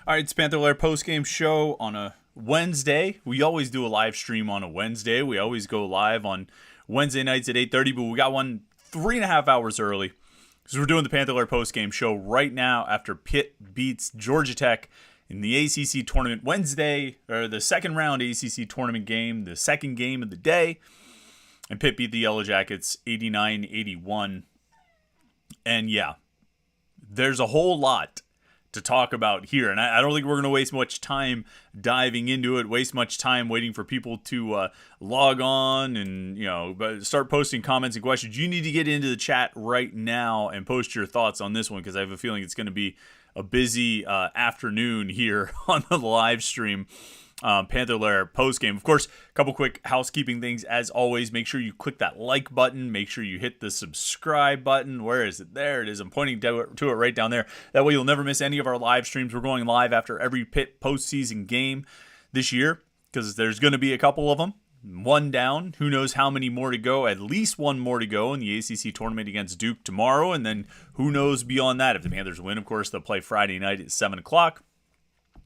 All right, it's Panther-Lair post-game show on a Wednesday. We always do a live stream on a Wednesday. We always go live on Wednesday nights at 8:30, but we got one 3.5 hours early because we're doing the Panther-Lair post-game show right now after Pitt beats Georgia Tech in the ACC tournament Wednesday, or the second round ACC tournament game, the second game of the day. And Pitt beat the Yellow Jackets 89-81. And yeah, there's a whole lot to talk about here. And I don't think we're going to waste much time diving into it, waste much time waiting for people to log on and, start posting comments and questions. You need to get into the chat right now and post your thoughts on this one because I have a feeling it's going to be a busy afternoon here on the live stream. Panther-Lair post-game. Of course, a couple quick housekeeping things. As always, make sure you click that like button. Make sure you hit the subscribe button. Where is it? There it is. I'm pointing to it right down there. That way you'll never miss any of our live streams. We're going live after every Pitt postseason game this year because there's going to be a couple of them. One down. Who knows how many more to go? At least one more to go in the ACC tournament against Duke tomorrow. And then who knows beyond that? If the Panthers win, of course, they'll play Friday night at 7 o'clock.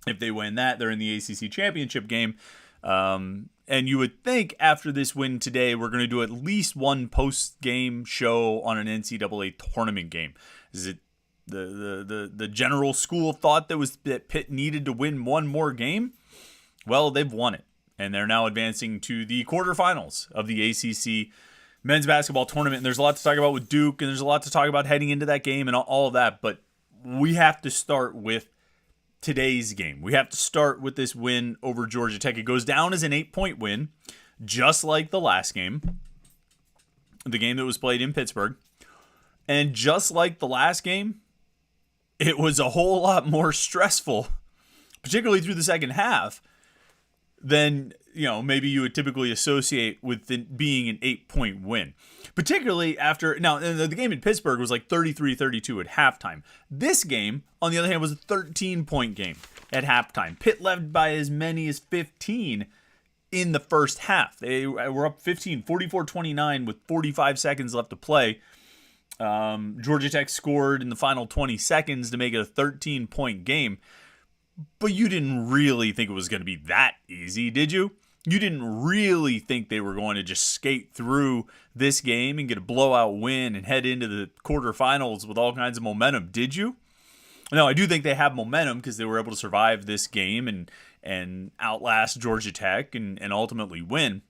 If they win that, they're in the ACC championship game. And you would think after this win today, we're going to do at least one post-game show on an NCAA tournament game. Is it the general school of thought that Pitt needed to win one more game? Well, they've won it. And they're now advancing to the quarterfinals of the ACC men's basketball tournament. And there's a lot to talk about with Duke, and there's a lot to talk about heading into that game and all of that. But we have to start with today's game. We have to start with this win over Georgia Tech. It goes down as an 8-point win, just like the last game, the game that was played in Pittsburgh. And just like the last game, it was a whole lot more stressful, particularly through the second half, than maybe you would typically associate with it being an 8-point win. Particularly after, now the game in Pittsburgh was like 33-32 at halftime. This game, on the other hand, was a 13-point game at halftime. Pitt led by as many as 15 in the first half. They were up 15, 44-29 with 45 seconds left to play. Georgia Tech scored in the final 20 seconds to make it a 13-point game. But you didn't really think it was going to be that easy, did you? You didn't really think they were going to just skate through this game and get a blowout win and head into the quarterfinals with all kinds of momentum, did you? No, I do think they have momentum because they were able to survive this game and outlast Georgia Tech and ultimately win.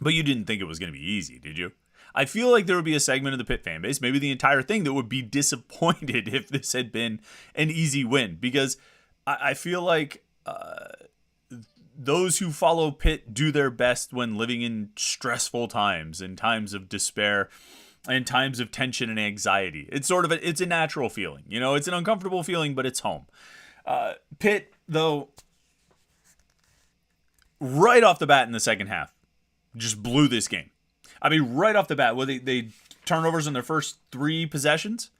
But you didn't think it was going to be easy, did you? I feel like there would be a segment of the Pitt fan base, maybe the entire thing, that would be disappointed if this had been an easy win because I feel like those who follow Pitt do their best when living in stressful times and times of despair and times of tension and anxiety. It's it's a natural feeling. It's an uncomfortable feeling, but it's home. Pitt, though, right off the bat in the second half, just blew this game. I mean, right off the bat, they turnovers in their first 3 possessions,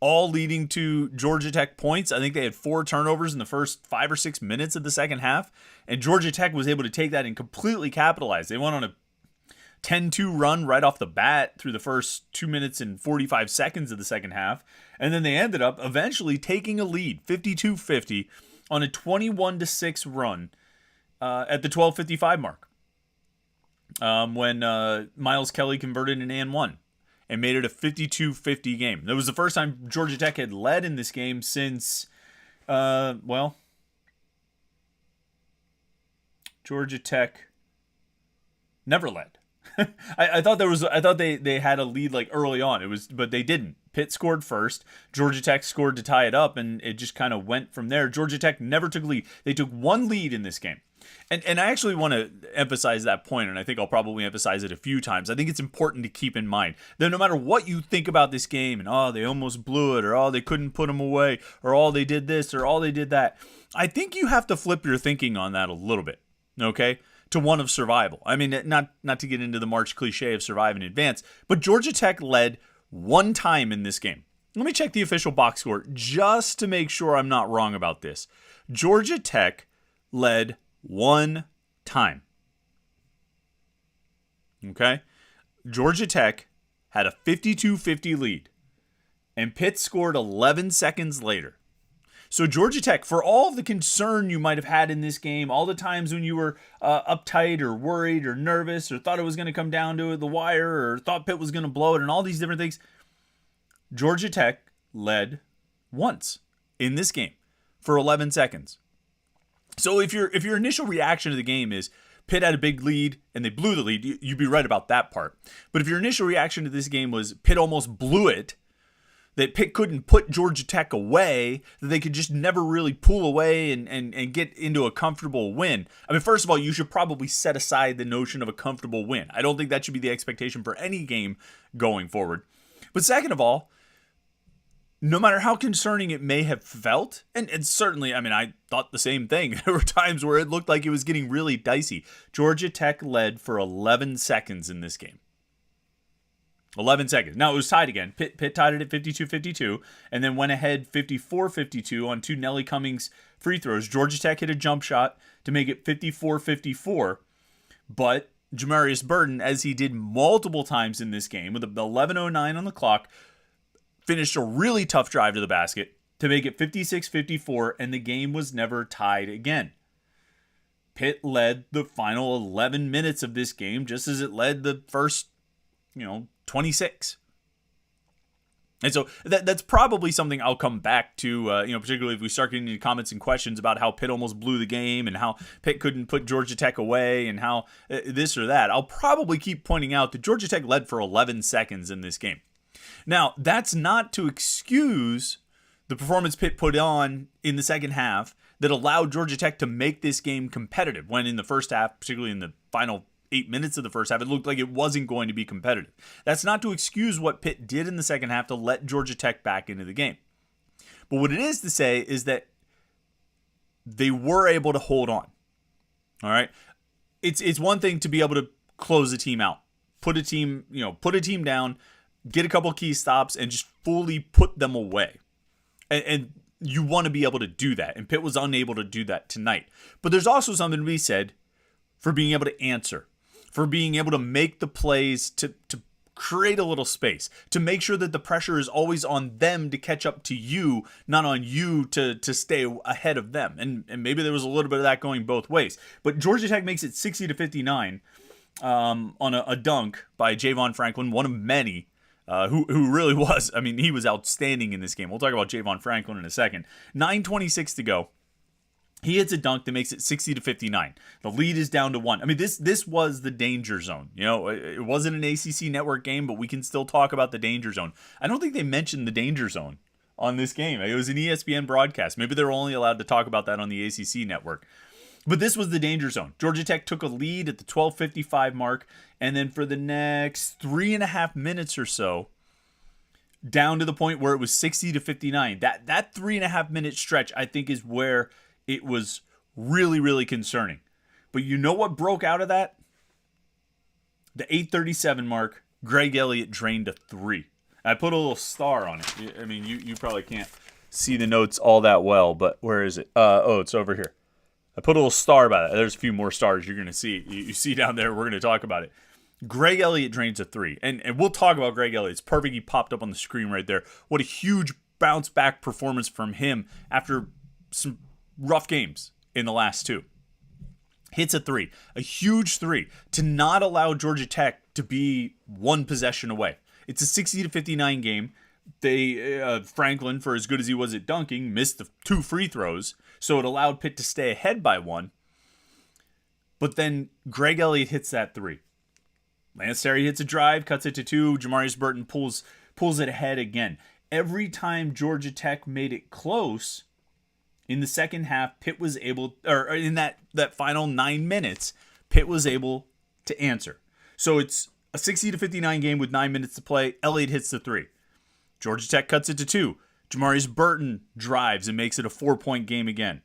all leading to Georgia Tech points. I think they had 4 turnovers in the first 5 or 6 minutes of the second half, and Georgia Tech was able to take that and completely capitalize. They went on a 10-2 run right off the bat through the first 2 minutes and 45 seconds of the second half, and then they ended up eventually taking a lead, 52-50, on a 21-6 run at the 12:55 mark when Miles Kelly converted an and one and made it a 52-50 game. That was the first time Georgia Tech had led in this game since, Georgia Tech never led. I thought they had a lead like early on. But they didn't. Pitt scored first. Georgia Tech scored to tie it up, and it just kind of went from there. Georgia Tech never took lead. They took one lead in this game. And I actually want to emphasize that point, and I think I'll probably emphasize it a few times. I think it's important to keep in mind that no matter what you think about this game, and they almost blew it, or they couldn't put them away, or they did this, or they did that, I think you have to flip your thinking on that a little bit, okay? To one of survival. I mean, not to get into the March cliche of survive in advance, but Georgia Tech led one time in this game. Let me check the official box score just to make sure I'm not wrong about this. Georgia Tech led one time. Okay? Georgia Tech had a 52-50 lead, and Pitt scored 11 seconds later. So Georgia Tech, for all of the concern you might have had in this game, all the times when you were uptight or worried or nervous or thought it was going to come down to the wire or thought Pitt was going to blow it and all these different things, Georgia Tech led once in this game for 11 seconds. So if your initial reaction to the game is Pitt had a big lead and they blew the lead, you'd be right about that part. But if your initial reaction to this game was Pitt almost blew it, that Pitt couldn't put Georgia Tech away, that they could just never really pull away and get into a comfortable win. I mean, first of all, you should probably set aside the notion of a comfortable win. I don't think that should be the expectation for any game going forward. But second of all, no matter how concerning it may have felt, and certainly, I mean, I thought the same thing. There were times where it looked like it was getting really dicey. Georgia Tech led for 11 seconds in this game. 11 seconds. Now, it was tied again. Pitt tied it at 52-52 and then went ahead 54-52 on two Nelly Cummings free throws. Georgia Tech hit a jump shot to make it 54-54, but Jamarius Burton, as he did multiple times in this game with 11:09 on the clock, finished a really tough drive to the basket to make it 56-54, and the game was never tied again. Pitt led the final 11 minutes of this game just as it led the first 26. And so that's probably something I'll come back to, particularly if we start getting into comments and questions about how Pitt almost blew the game and how Pitt couldn't put Georgia Tech away and how this or that. I'll probably keep pointing out that Georgia Tech led for 11 seconds in this game. Now, that's not to excuse the performance Pitt put on in the second half that allowed Georgia Tech to make this game competitive, when in the first half, particularly in the final 8 minutes of the first half, it looked like it wasn't going to be competitive. That's not to excuse what Pitt did in the second half to let Georgia Tech back into the game. But what it is to say is that they were able to hold on. All right? It's one thing to be able to close a team out. Put a team down, get a couple key stops, and just fully put them away. And you want to be able to do that. And Pitt was unable to do that tonight. But there's also something to be said for being able to answer, for being able to make the plays, to create a little space, to make sure that the pressure is always on them to catch up to you, not on you to stay ahead of them. And maybe there was a little bit of that going both ways. But Georgia Tech makes it 60-59 on a dunk by Javon Franklin, one of many. Who really was. I mean, he was outstanding in this game. We'll talk about Javon Franklin in a second. 9:26 to go. He hits a dunk that makes it 60-59. The lead is down to 1. I mean, this was the danger zone. It wasn't an ACC network game, but we can still talk about the danger zone. I don't think they mentioned the danger zone on this game. It was an ESPN broadcast. Maybe they were only allowed to talk about that on the ACC network. But this was the danger zone. Georgia Tech took a lead at the 12:55 mark, and then for the next 3.5 minutes or so, down to the point where it was 60-59. That 3.5 minute stretch, I think, is where it was really, really concerning. But you know what broke out of that? The 8:37 mark, Greg Elliott drained a 3. I put a little star on it. I mean, you probably can't see the notes all that well, but where is it? It's over here. I put a little star by that. There's a few more stars you're going to see. You see down there, we're going to talk about it. Greg Elliott drains a 3. And we'll talk about Greg Elliott. It's perfect. He popped up on the screen right there. What a huge bounce back performance from him after some rough games in the last 2. Hits a 3. A huge 3 to not allow Georgia Tech to be one possession away. It's a 60-59 game. Franklin, for as good as he was at dunking, missed the 2 free throws, so it allowed Pitt to stay ahead by 1. But then Greg Elliott hits that 3. Lance Terry hits a drive, cuts it to 2. Jamarius Burton pulls it ahead again. Every time Georgia Tech made it close in the second half, Pitt was able, or in that final 9 minutes, Pitt was able to answer. So it's a 60-59 game with 9 minutes to play. Elliott hits the 3. Georgia Tech cuts it to 2. Jamarius Burton drives and makes it a 4-point game again.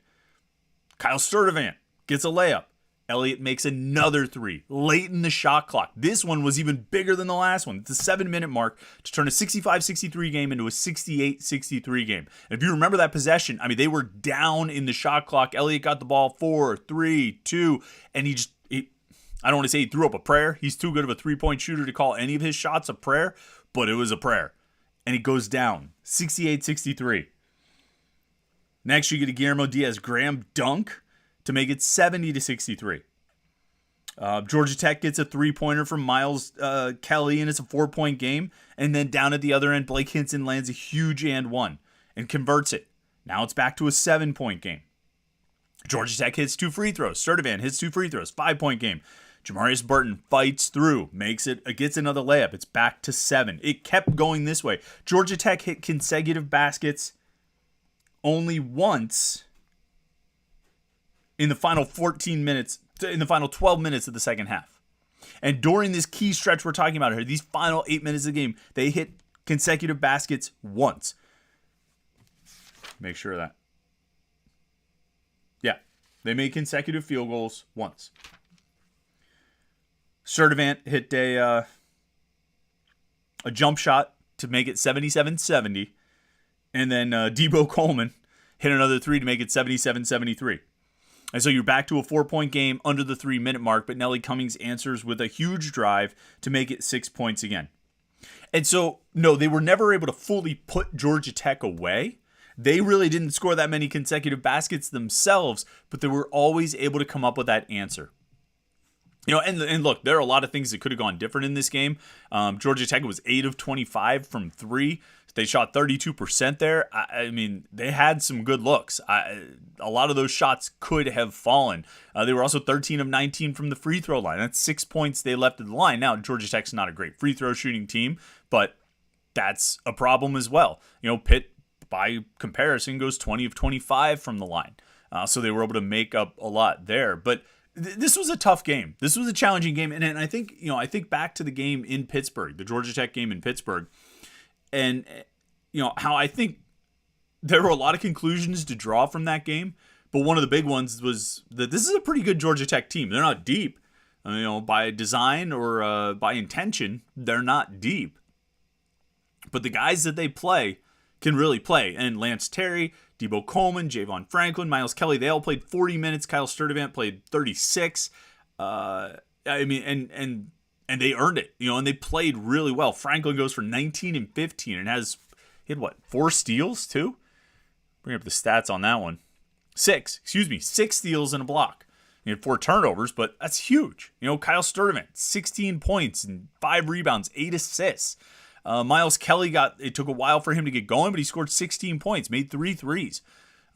Kyle Sturdivant gets a layup. Elliott makes another 3 late in the shot clock. This one was even bigger than the last one. It's a 7-minute mark to turn a 65-63 game into a 68-63 game. And if you remember that possession, I mean, they were down in the shot clock. Elliott got the ball 4, 3, 2, and I don't want to say he threw up a prayer. He's too good of a 3-point shooter to call any of his shots a prayer, but it was a prayer. And it goes down 68-63. Next, you get a Guillermo Diaz-Graham dunk to make it 70-63. Georgia Tech gets a three-pointer from Miles Kelly, and it's a 4-point game. And then down at the other end, Blake Hinson lands a huge and one and converts it. Now it's back to a 7-point game. Georgia Tech hits 2 free throws. Sturdivant hits 2 free throws. 5-point game. Jamarius Burton fights through, gets another layup. It's back to 7. It kept going this way. Georgia Tech hit consecutive baskets only once in the final 14 minutes, in the final 12 minutes of the second half. And during this key stretch we're talking about here, these final 8 minutes of the game, they hit consecutive baskets once. Make sure of that. Yeah, they made consecutive field goals once. Sturdivant hit a jump shot to make it 77-70. And then Debo Coleman hit another 3 to make it 77-73. And so you're back to a 4-point game under the 3-minute mark, but Nelly Cummings answers with a huge drive to make it 6 points again. And so, no, they were never able to fully put Georgia Tech away. They really didn't score that many consecutive baskets themselves, but they were always able to come up with that answer. You know, and look, there are a lot of things that could have gone different in this game. Georgia Tech was 8 of 25 from 3. They shot 32% there. I mean, they had some good looks. A lot of those shots could have fallen. They were also 13 of 19 from the free throw line. That's 6 points they left at the line. Now, Georgia Tech's not a great free throw shooting team, but that's a problem as well. You know, Pitt, by comparison, goes 20 of 25 from the line. So they were able to make up a lot there. But this was a tough game. This was a challenging game. And I think, I think back to the game in Pittsburgh, the Georgia Tech game in Pittsburgh, and, how I think there were a lot of conclusions to draw from that game. But one of the big ones was that this is a pretty good Georgia Tech team. They're not deep, by design or by intention. They're not deep. But the guys that they play can really play. And Lance Terry, Debo Coleman, Javon Franklin, Miles Kelly, they all played 40 minutes. Kyle Sturdivant played 36. And they earned it, and they played really well. Franklin goes for 19 and 15 and he had 4 steals too? Bring up the stats on that one. 6 steals and a block. He had 4 turnovers, but that's huge. Kyle Sturdivant, 16 points and 5 rebounds, 8 assists. Miles Kelly it took a while for him to get going, but he scored 16 points, made 3 threes.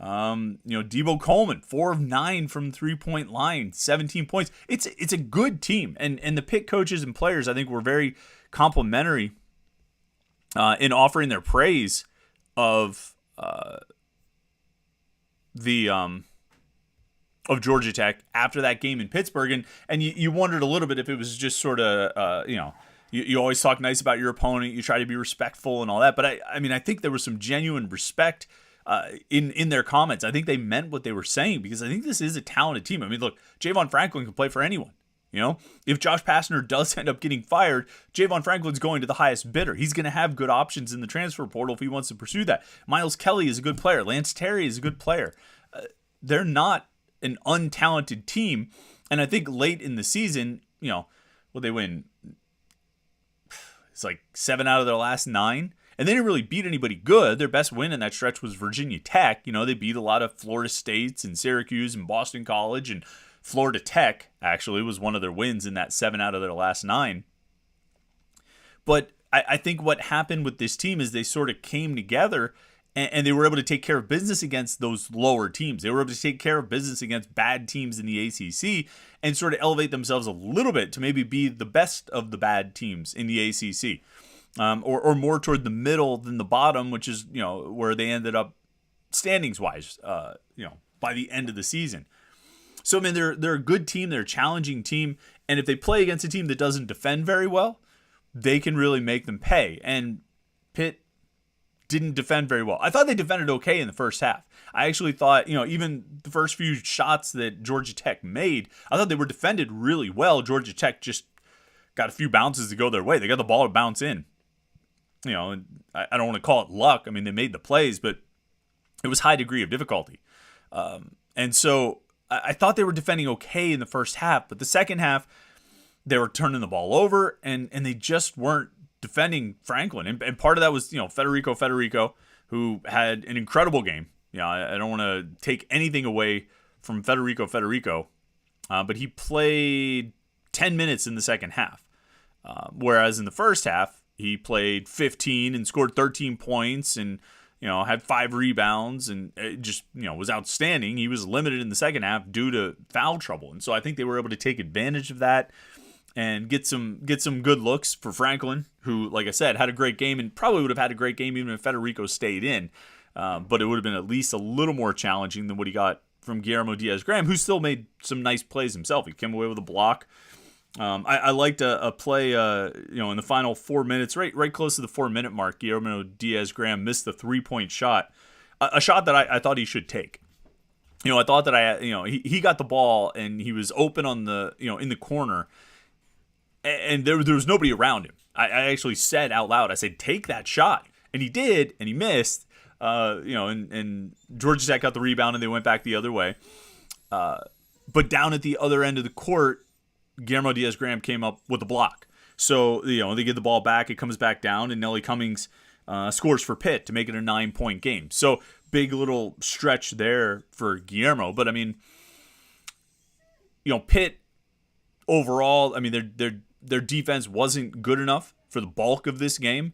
Debo Coleman, 4 of 9 from the 3-point line, 17 points. It's a good team. And the Pitt coaches and players, I think, were very complimentary in offering their praise of Georgia Tech after that game in Pittsburgh. And you wondered a little bit if it was just sort of, you always talk nice about your opponent. You try to be respectful and all that. But I think there was some genuine respect in their comments. I think they meant what they were saying, because I think this is a talented team. I mean, look, Javon Franklin can play for anyone. If Josh Pastner does end up getting fired, Javon Franklin's going to the highest bidder. He's going to have good options in the transfer portal if he wants to pursue that. Miles Kelly is a good player. Lance Terry is a good player. They're not an untalented team. And I think late in the season, they win? It's like 7 out of their last 9. And they didn't really beat anybody good. Their best win in that stretch was Virginia Tech. They beat a lot of Florida States and Syracuse and Boston College. And Florida Tech, actually, was one of their wins in that 7 out of their last 9. But I think what happened with this team is they sort of came together and they were able to take care of business against those lower teams. They were able to take care of business against bad teams in the ACC and sort of elevate themselves a little bit to maybe be the best of the bad teams in the ACC. Or more toward the middle than the bottom, which is, where they ended up standings-wise, by the end of the season. So, I mean, they're a good team. They're a challenging team. And if they play against a team that doesn't defend very well, they can really make them pay. And Pitt didn't defend very well. I thought they defended okay in the first half. I actually thought, even the first few shots that Georgia Tech made, I thought they were defended really well. Georgia Tech just got a few bounces to go their way. They got the ball to bounce in. And I don't want to call it luck. I mean, they made the plays, but it was high degree of difficulty. And so I thought they were defending okay in the first half, but the second half, they were turning the ball over, and they just weren't defending Franklin. And part of that was, Federico, who had an incredible game. I don't want to take anything away from Federico, but he played 10 minutes in the second half. Whereas in the first half, he played 15 and scored 13 points and, had 5 rebounds and it just, was outstanding. He was limited in the second half due to foul trouble. And so I think they were able to take advantage of that and get some good looks for Franklin, who, like I said, had a great game and probably would have had a great game even if Federico stayed in. But it would have been at least a little more challenging than what he got from Guillermo Diaz-Graham, who still made some nice plays himself. He came away with a block. I liked a play, in the final 4 minutes, right close to the 4-minute mark. Guillermo Diaz-Graham missed the 3-point shot, a shot that I thought he should take. I thought that he got the ball and he was open on the, in the corner, and there was nobody around him. I actually said out loud, I said, take that shot, and he did, and he missed. And Georgia Tech got the rebound and they went back the other way. But down at the other end of the court, Guillermo Diaz-Graham came up with a block. So, they get the ball back, it comes back down, and Nelly Cummings scores for Pitt to make it a 9-point game. So, big little stretch there for Guillermo. But, Pitt overall, their defense wasn't good enough for the bulk of this game.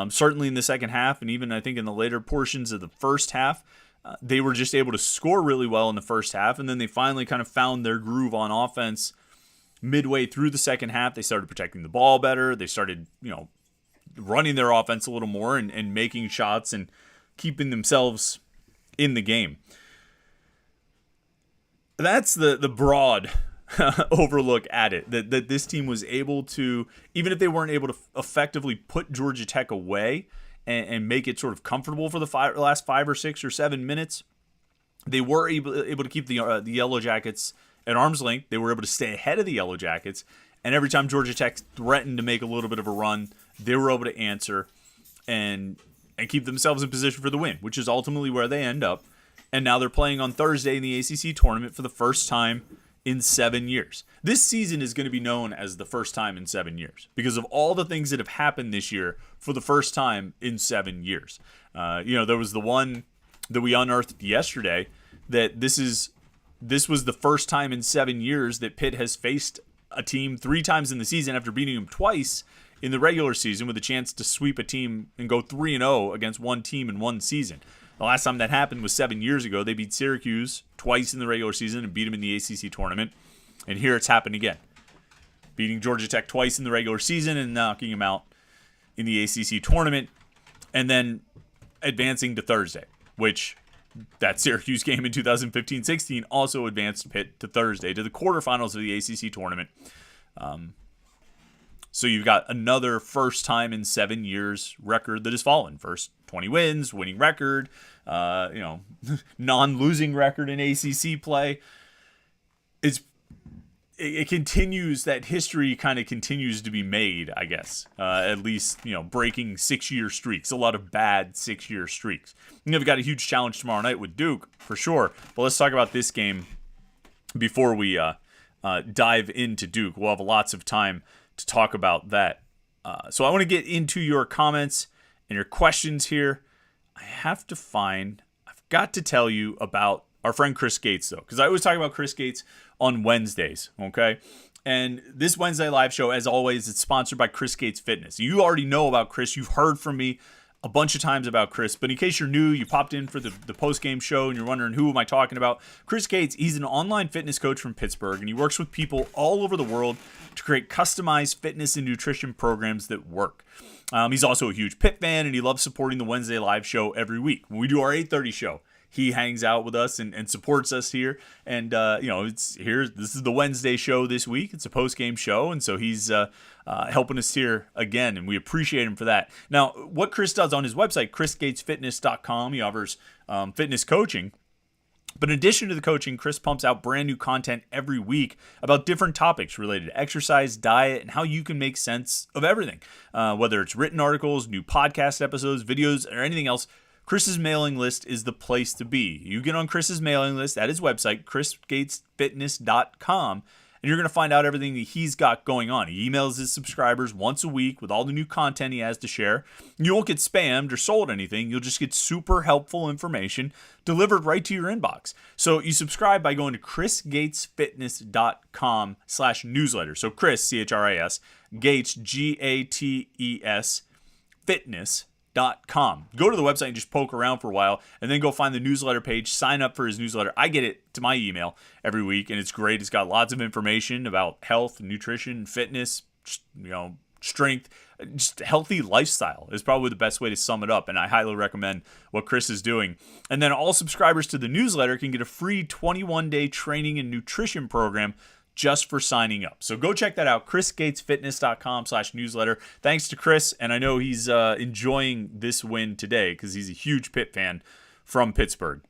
Certainly in the second half, and even I think in the later portions of the first half, they were just able to score really well in the first half, and then they finally kind of found their groove on offense midway through the second half. They started protecting the ball better. They started, running their offense a little more and making shots and keeping themselves in the game. That's the broad overlook at it, that this team was able to, even if they weren't able to effectively put Georgia Tech away and make it sort of comfortable for the last 5 or 6 or 7 minutes, they were able to keep the Yellow Jackets at arm's length. They were able to stay ahead of the Yellow Jackets, and every time Georgia Tech threatened to make a little bit of a run, they were able to answer and keep themselves in position for the win, which is ultimately where they end up. And now they're playing on Thursday in the ACC tournament for the first time in 7 years. This season is going to be known as the first time in 7 years because of all the things that have happened this year for the first time in 7 years. There was the one that we unearthed yesterday that this was the first time in 7 years that Pitt has faced a team 3 times in the season after beating them twice in the regular season with a chance to sweep a team and go 3-0 against one team in one season. The last time that happened was 7 years ago. They beat Syracuse twice in the regular season and beat them in the ACC tournament. And here it's happened again. Beating Georgia Tech twice in the regular season and knocking them out in the ACC tournament. And then advancing to Thursday, which that Syracuse game in 2015-16 also advanced Pitt to Thursday, to the quarterfinals of the ACC tournament. So you've got another first time in 7 years record that has fallen. First 20 wins, winning record, non-losing record in ACC play. It continues, that history kind of continues to be made, I guess. At least, breaking 6-year streaks. A lot of bad 6-year streaks. We've got a huge challenge tomorrow night with Duke, for sure. But let's talk about this game before we dive into Duke. We'll have lots of time to talk about that. So I want to get into your comments and your questions here. I've got to tell you about our friend Chris Gates, though, because I always talk about Chris Gates on Wednesdays, okay? And this Wednesday live show, as always, it's sponsored by Chris Gates Fitness. You already know about Chris. You've heard from me a bunch of times about Chris, but in case you're new, you popped in for the post-game show and you're wondering, who am I talking about? Chris Gates, he's an online fitness coach from Pittsburgh, and he works with people all over the world to create customized fitness and nutrition programs that work. He's also a huge Pitt fan, and he loves supporting the Wednesday live show every week. When we do our 8:30 show, he hangs out with us and supports us here. And, this is the Wednesday show this week. It's a post-game show, and so he's helping us here again, and we appreciate him for that. Now, what Chris does on his website, chrisgatesfitness.com, he offers fitness coaching. But in addition to the coaching, Chris pumps out brand new content every week about different topics related to exercise, diet, and how you can make sense of everything. Whether it's written articles, new podcast episodes, videos, or anything else, Chris's mailing list is the place to be. You get on Chris's mailing list at his website, chrisgatesfitness.com, and you're going to find out everything that he's got going on. He emails his subscribers once a week with all the new content he has to share. You won't get spammed or sold anything. You'll just get super helpful information delivered right to your inbox. So you subscribe by going to chrisgatesfitness.com/newsletter. So Chris, C-H-R-I-S, Gates, G-A-T-E-S, fitness.com. Go to the website and just poke around for a while, and then go find the newsletter page, sign up for his newsletter. I get it to my email every week, and it's great. It's got lots of information about health, nutrition, fitness, strength, just healthy lifestyle is probably the best way to sum it up, and I highly recommend what Chris is doing. And then all subscribers to the newsletter can get a free 21-day training and nutrition program just for signing up. So go check that out, chrisgatesfitness.com/newsletter. Thanks to Chris, and I know he's enjoying this win today because he's a huge Pitt fan from Pittsburgh.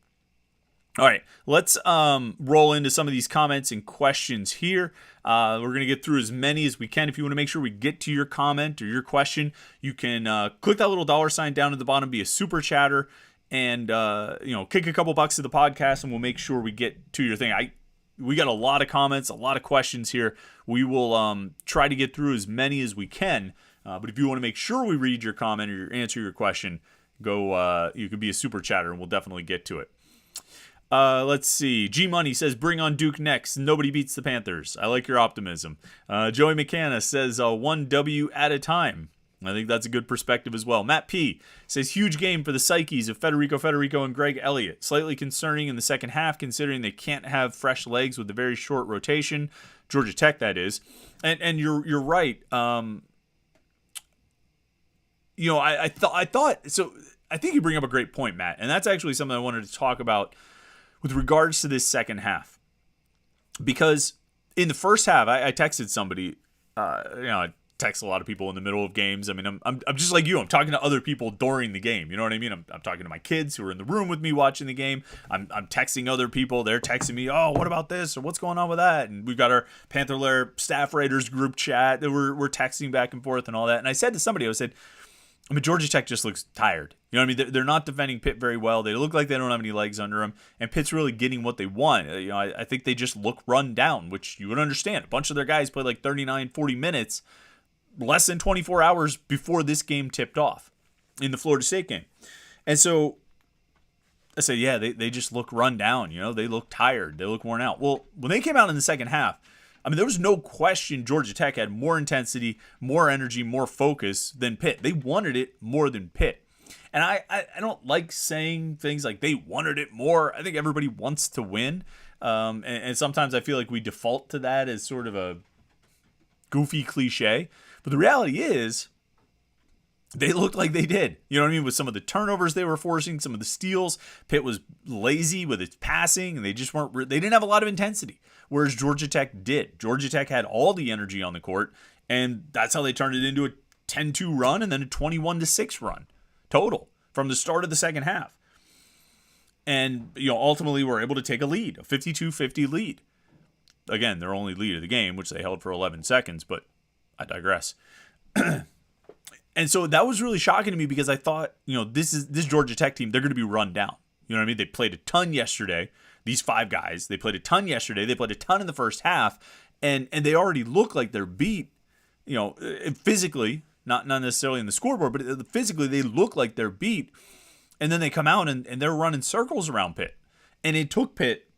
All right, let's roll into some of these comments and questions here. We're going to get through as many as we can. If you want to make sure we get to your comment or your question, you can click that little $ down at the bottom, be a super chatter, and kick a couple bucks to the podcast, and we'll make sure we get to your thing. We got a lot of comments, a lot of questions here. We will try to get through as many as we can. But if you want to make sure we read your comment or answer your question, go. You can be a super chatter, and we'll definitely get to it. Let's see. G Money says, bring on Duke next. Nobody beats the Panthers. I like your optimism. Joey McCanna says, 1 W at a time. I think that's a good perspective as well. Matt P says, huge game for the psyches of Federico and Greg Elliott. Slightly concerning in the second half, considering they can't have fresh legs with a very short rotation. Georgia Tech, that is. And you're right. I thought so. I think you bring up a great point, Matt, and that's actually something I wanted to talk about with regards to this second half, because in the first half, I texted somebody. I text a lot of people in the middle of games. I mean, I'm just like you. I'm talking to other people during the game. You know what I mean? I'm talking to my kids who are in the room with me watching the game. I'm texting other people. They're texting me, oh, what about this? Or what's going on with that? And we've got our Panther-Lair staff writers group chat that we're texting back and forth and all that. And I said to somebody, I said, Georgia Tech just looks tired. You know what I mean? They're not defending Pitt very well. They look like they don't have any legs under them. And Pitt's really getting what they want. I think they just look run down, which you would understand. A bunch of their guys played like 39, 40 minutes less than 24 hours before this game tipped off in the Florida State game. And so I said, yeah, they just look run down. They look tired. They look worn out. Well, when they came out in the second half, there was no question Georgia Tech had more intensity, more energy, more focus than Pitt. They wanted it more than Pitt. And I don't like saying things like they wanted it more. I think everybody wants to win. And sometimes I feel like we default to that as sort of a goofy cliche. But the reality is, they looked like they did. You know what I mean? With some of the turnovers they were forcing, some of the steals, Pitt was lazy with its passing, and they didn't have a lot of intensity. Whereas Georgia Tech did. Georgia Tech had all the energy on the court, and that's how they turned it into a 10-2 run and then a 21-6 run total from the start of the second half. And ultimately were able to take a lead, a 52-50 lead. Again, their only lead of the game, which they held for 11 seconds, but I digress. And so that was really shocking to me because I thought, this Georgia Tech team, they're going to be run down. You know what I mean? They played a ton yesterday. These 5 guys, they played a ton yesterday. They played a ton in the first half, and they already look like they're beat, physically, not necessarily in the scoreboard, but physically they look like they're beat. And then they come out and they're running circles around Pitt. And it took Pitt,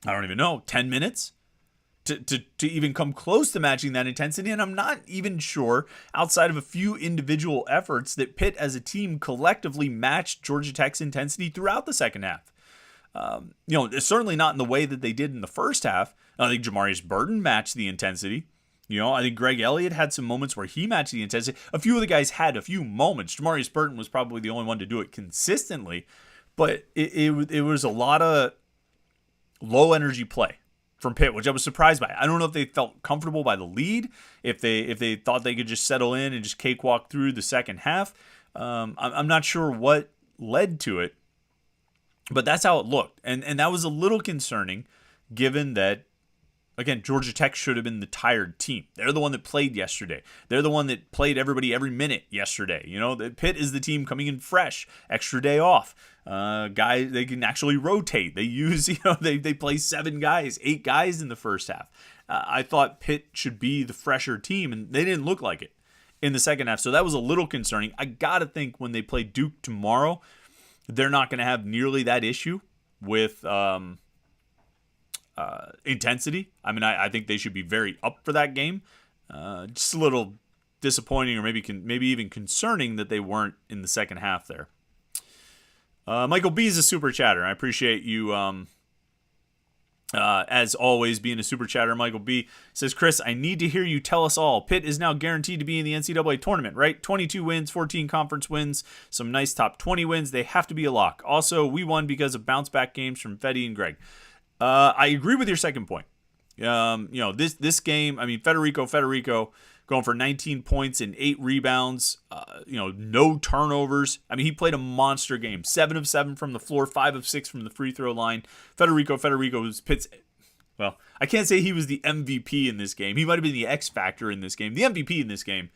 I don't even know, 10 minutes to even come close to matching that intensity. And I'm not even sure, outside of a few individual efforts, that Pitt as a team collectively matched Georgia Tech's intensity throughout the second half. Certainly not in the way that they did in the first half. I think Jamarius Burton matched the intensity. I think Greg Elliott had some moments where he matched the intensity. A few of the guys had a few moments. Jamarius Burton was probably the only one to do it consistently. But it was a lot of low energy play from Pitt, which I was surprised by. I don't know if they felt comfortable by the lead, if they thought they could just settle in and just cakewalk through the second half. I'm not sure what led to it, but that's how it looked. And that was a little concerning, given that, again, Georgia Tech should have been the tired team. They're the one that played yesterday. They're the one that played everybody every minute yesterday. Pitt is the team coming in fresh, extra day off. Guys, they can actually rotate. They use, they play 7 guys, 8 guys in the first half. I thought Pitt should be the fresher team, and they didn't look like it in the second half. So that was a little concerning. I got to think when they play Duke tomorrow, they're not going to have nearly that issue with intensity. I mean, I think they should be very up for that game. Just a little disappointing, or maybe even concerning that they weren't in the second half there. Michael B is a super chatter. I appreciate you, as always, being a super chatter. Michael B says, Chris, I need to hear you tell us all. Pitt is now guaranteed to be in the NCAA tournament, right? 22 wins, 14 conference wins, some nice top 20 wins. They have to be a lock. Also, we won because of bounce back games from Fetty and Greg. I agree with your second point. This game, I mean, Federico going for 19 points and 8 rebounds, no turnovers. I mean, he played a monster game. 7 of 7 from the floor, 5 of 6 from the free throw line. Federico was Pitt's, well, I can't say he was the MVP in this game. He might have been the X factor in this game. The MVP in this game,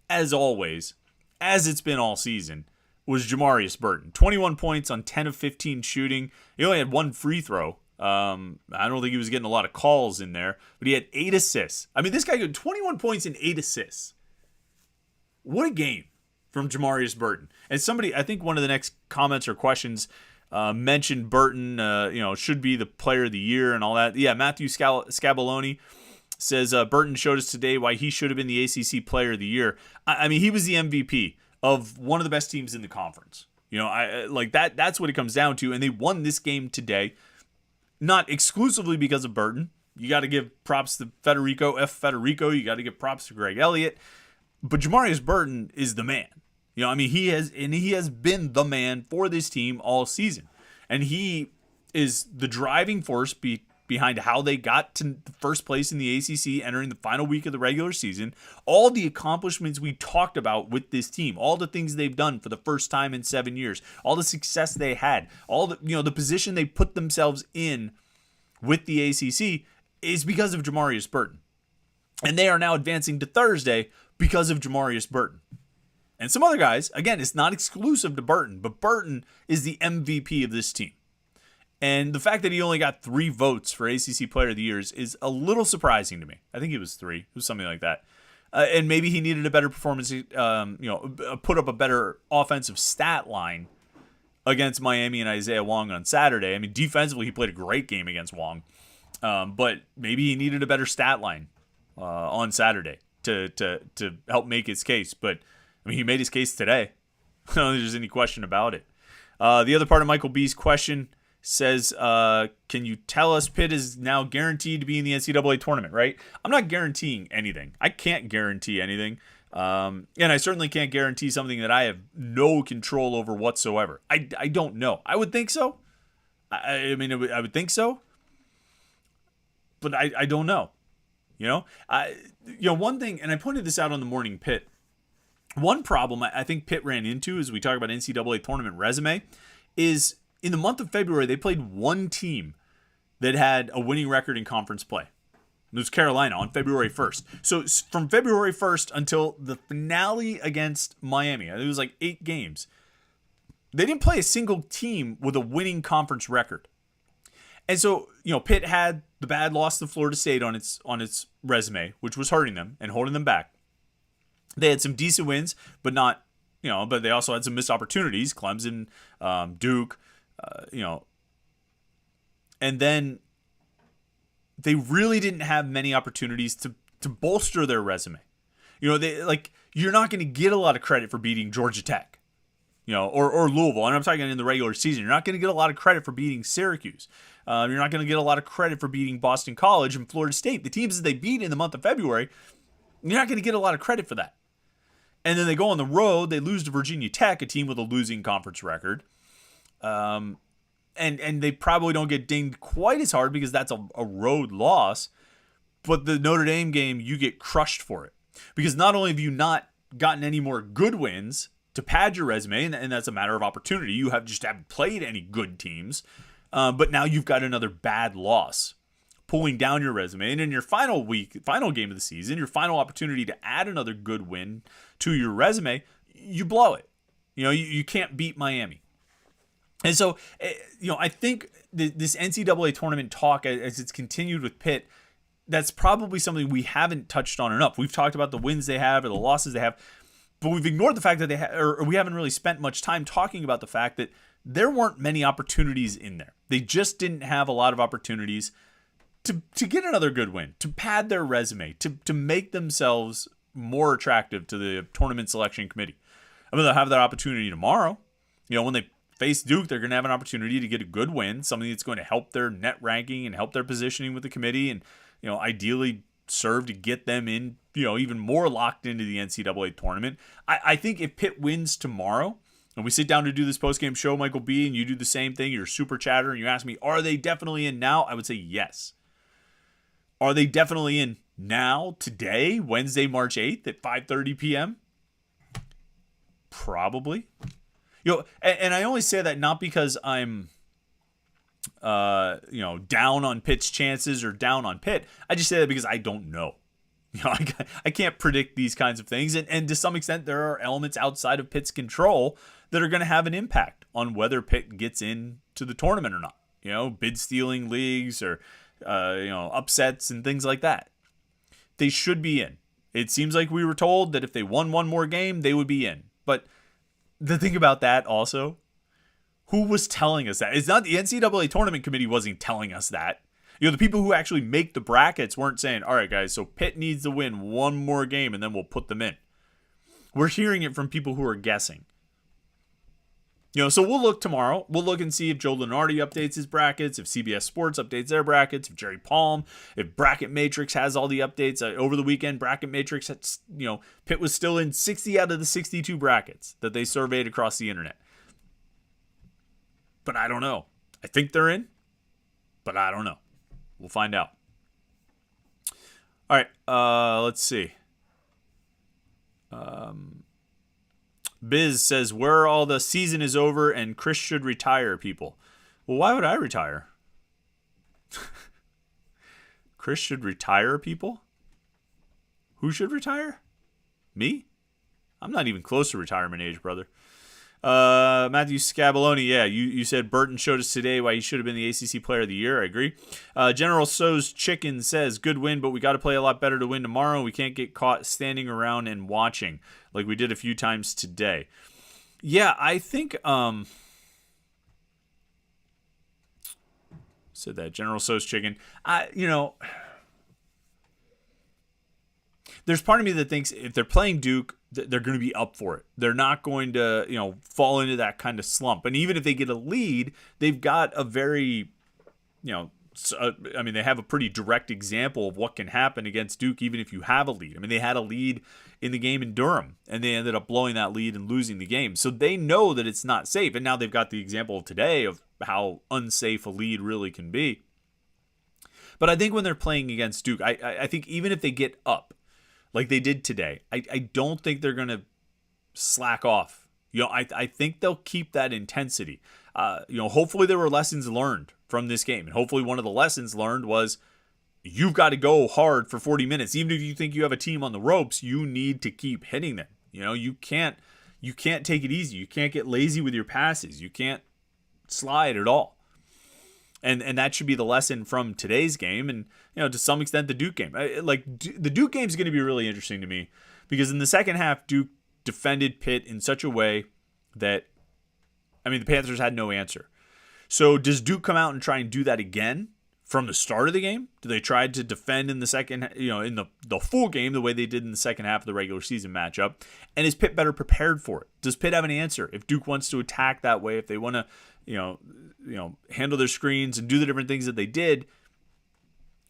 as always, as it's been all season, was Jamarius Burton. 21 points on 10 of 15 shooting. He only had 1 free throw. I don't think he was getting a lot of calls in there, but he had 8 assists. I mean, this guy got 21 points and 8 assists. What a game from Jamarius Burton. And somebody, I think one of the next comments or questions mentioned Burton, should be the player of the year and all that. Yeah, Matthew Scabaloni says Burton showed us today why he should have been the ACC player of the year. I mean, he was the MVP of one of the best teams in the conference. That's what it comes down to. And they won this game today. Not exclusively because of Burton. You got to give props to Federico. You got to give props to Greg Elliott. But Jamarius Burton is the man. He has been the man for this team all season. And he is the driving force behind how they got to the first place in the ACC entering the final week of the regular season. All the accomplishments we talked about with this team, all the things they've done for the first time in 7 years, all the success they had, all the position they put themselves in with the ACC is because of Jamarius Burton. And they are now advancing to Thursday because of Jamarius Burton. And some other guys, again, it's not exclusive to Burton, but Burton is the MVP of this team. And the fact that he only got 3 votes for ACC Player of the Year is a little surprising to me. I think it was 3. It was something like that. And maybe he needed a better performance, put up a better offensive stat line against Miami and Isaiah Wong on Saturday. I mean, defensively, he played a great game against Wong. But maybe he needed a better stat line on Saturday to help make his case. But, I mean, he made his case today. I don't think there's any question about it. The other part of Michael B's question says, can you tell us Pitt is now guaranteed to be in the NCAA tournament, right? I'm not guaranteeing anything. I can't guarantee anything. And I certainly can't guarantee something that I have no control over whatsoever. I don't know. I would think so. I would think so. But I don't know. One thing, and I pointed this out on the Morning Pitt, one problem I think Pitt ran into as we talk about NCAA tournament resume is in the month of February, they played one team that had a winning record in conference play. It was Carolina on February 1st. So from February 1st until the finale against Miami, it was like 8 games, they didn't play a single team with a winning conference record. And so, Pitt had the bad loss to Florida State on its resume, which was hurting them and holding them back. They had some decent wins, but not, but they also had some missed opportunities. Clemson, Duke, and then they really didn't have many opportunities to bolster their resume. You're not going to get a lot of credit for beating Georgia Tech, or Louisville. And I'm talking in the regular season. You're not going to get a lot of credit for beating Syracuse. You're not going to get a lot of credit for beating Boston College and Florida State. The teams that they beat in the month of February, you're not going to get a lot of credit for that. And then they go on the road. They lose to Virginia Tech, a team with a losing conference record. And they probably don't get dinged quite as hard because that's a road loss. But the Notre Dame game, you get crushed for it. Because not only have you not gotten any more good wins to pad your resume, and that's a matter of opportunity. You haven't played any good teams. But now you've got another bad loss. pulling down your resume, and in your final game of the season, your final opportunity to add another good win to your resume, you blow it. You can't beat Miami. And so, I think this NCAA tournament talk, as it's continued with Pitt, that's probably something we haven't touched on enough. We've talked about the wins they have or the losses they have, but we've ignored the fact that or we haven't really spent much time talking about the fact that there weren't many opportunities in there. They just didn't have a lot of opportunities to get another good win, to pad their resume, to make themselves more attractive to the tournament selection committee. I mean, they'll have that opportunity tomorrow. When they face Duke, they're going to have an opportunity to get a good win, something that's going to help their net ranking and help their positioning with the committee, and ideally serve to get them in, even more locked into the NCAA tournament. I think if Pitt wins tomorrow, and we sit down to do this postgame show, Michael B., and you do the same thing, you're a super chatter, and you ask me, are they definitely in now? I would say yes. Are they definitely in now, today, Wednesday, March 8th at 5:30 p.m.? Probably. And I only say that not because I'm down on Pitt's chances or down on Pitt. I just say that because I don't know. I can't predict these kinds of things. And to some extent, there are elements outside of Pitt's control that are going to have an impact on whether Pitt gets into the tournament or not. Bid stealing leagues or, upsets and things like that. They should be in. It seems like we were told that if they won one more game, they would be in. But the thing about that also, who was telling us that? It's not the NCAA tournament committee wasn't telling us that. The people who actually make the brackets weren't saying, all right, guys, so Pitt needs to win one more game and then we'll put them in. We're hearing it from people who are guessing. So we'll look tomorrow. We'll look and see if Joe Lunardi updates his brackets, if CBS Sports updates their brackets, if Jerry Palm, if Bracket Matrix has all the updates. Over the weekend, Bracket Matrix, Pitt was still in 60 out of the 62 brackets that they surveyed across the internet. But I don't know. I think they're in, but I don't know. We'll find out. All right, let's see. Biz says, where all the season is over and Chris should retire, people. Well, why would I retire? Chris should retire, people? Who should retire? Me? I'm not even close to retirement age, brother. Matthew Scabaloni, yeah, you said Burton showed us today why he should have been the ACC Player of the Year. I agree. General So's Chicken says, good win, but we got to play a lot better to win tomorrow. We can't get caught standing around and watching like we did a few times today. Yeah, I think said that General So's Chicken. There's part of me that thinks if they're playing Duke, they're going to be up for it. They're not going to, fall into that kind of slump. And even if they get a lead, they've got a very, they have a pretty direct example of what can happen against Duke, even if you have a lead. I mean, they had a lead in the game in Durham, and they ended up blowing that lead and losing the game. So they know that it's not safe. And now they've got the example of today of how unsafe a lead really can be. But I think when they're playing against Duke, I think even if they get up, like they did today, I don't think they're going to slack off. I think they'll keep that intensity. Hopefully there were lessons learned from this game. And hopefully one of the lessons learned was you've got to go hard for 40 minutes. Even if you think you have a team on the ropes, you need to keep hitting them. You can't take it easy. You can't get lazy with your passes. You can't slide at all. And that should be the lesson from today's game, and to some extent the Duke game. The Duke game is going to be really interesting to me because in the second half, Duke defended Pitt in such a way that, the Panthers had no answer. So does Duke come out and try and do that again from the start of the game? Do they try to defend in the second, in the full game the way they did in the second half of the regular season matchup? And is Pitt better prepared for it? Does Pitt have an answer if Duke wants to attack that way? If they want to, handle their screens and do the different things that they did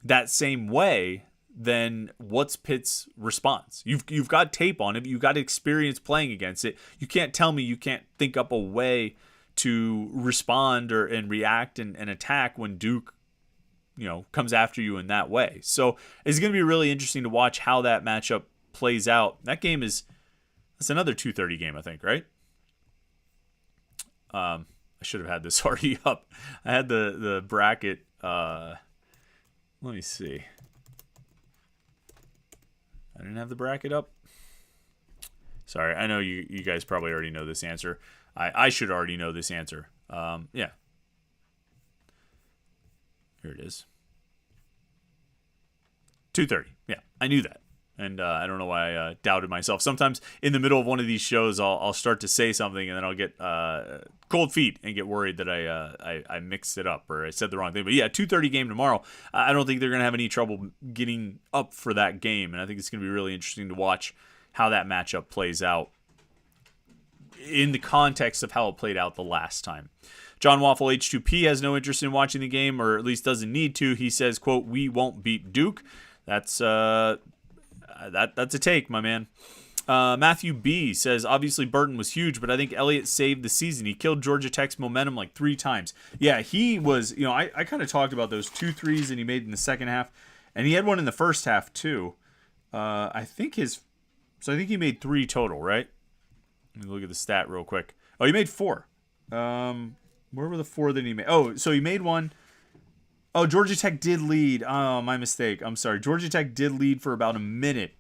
that same way, then what's Pitt's response? You've got tape on it. You've got experience playing against it. You can't tell me you can't think up a way to respond and react and attack when Duke, comes after you in that way. So it's going to be really interesting to watch how that matchup plays out. That game that's another 2:30 game, I think, right? I should have had this already up. I had the bracket Let me see. I didn't have the bracket up. Sorry, I know you guys probably already know this answer. I should already know this answer. Yeah. Here it is. 2:30. Yeah, I knew that. And I don't know why I doubted myself. Sometimes in the middle of one of these shows, I'll start to say something, and then I'll get cold feet and get worried that I mixed it up or I said the wrong thing. But yeah, 2:30 game tomorrow. I don't think they're going to have any trouble getting up for that game. And I think it's going to be really interesting to watch how that matchup plays out in the context of how it played out the last time. John Waffle H2P has no interest in watching the game, or at least doesn't need to. He says, quote, "We won't beat Duke." That's that's a take, my man. Matthew B says, obviously Burton was huge, but I think Elliott saved the season. He killed Georgia Tech's momentum like 3 times. Yeah, he was, I kind of talked about those 2 threes that he made in the second half, and he had one in the first half too. I think he made 3 total, right? Let me look at the stat real quick. Oh, he made 4. Where were the 4 that he made? Oh, so he made one. Oh, Georgia Tech did lead. Oh, my mistake. I'm sorry. Georgia Tech did lead for about a minute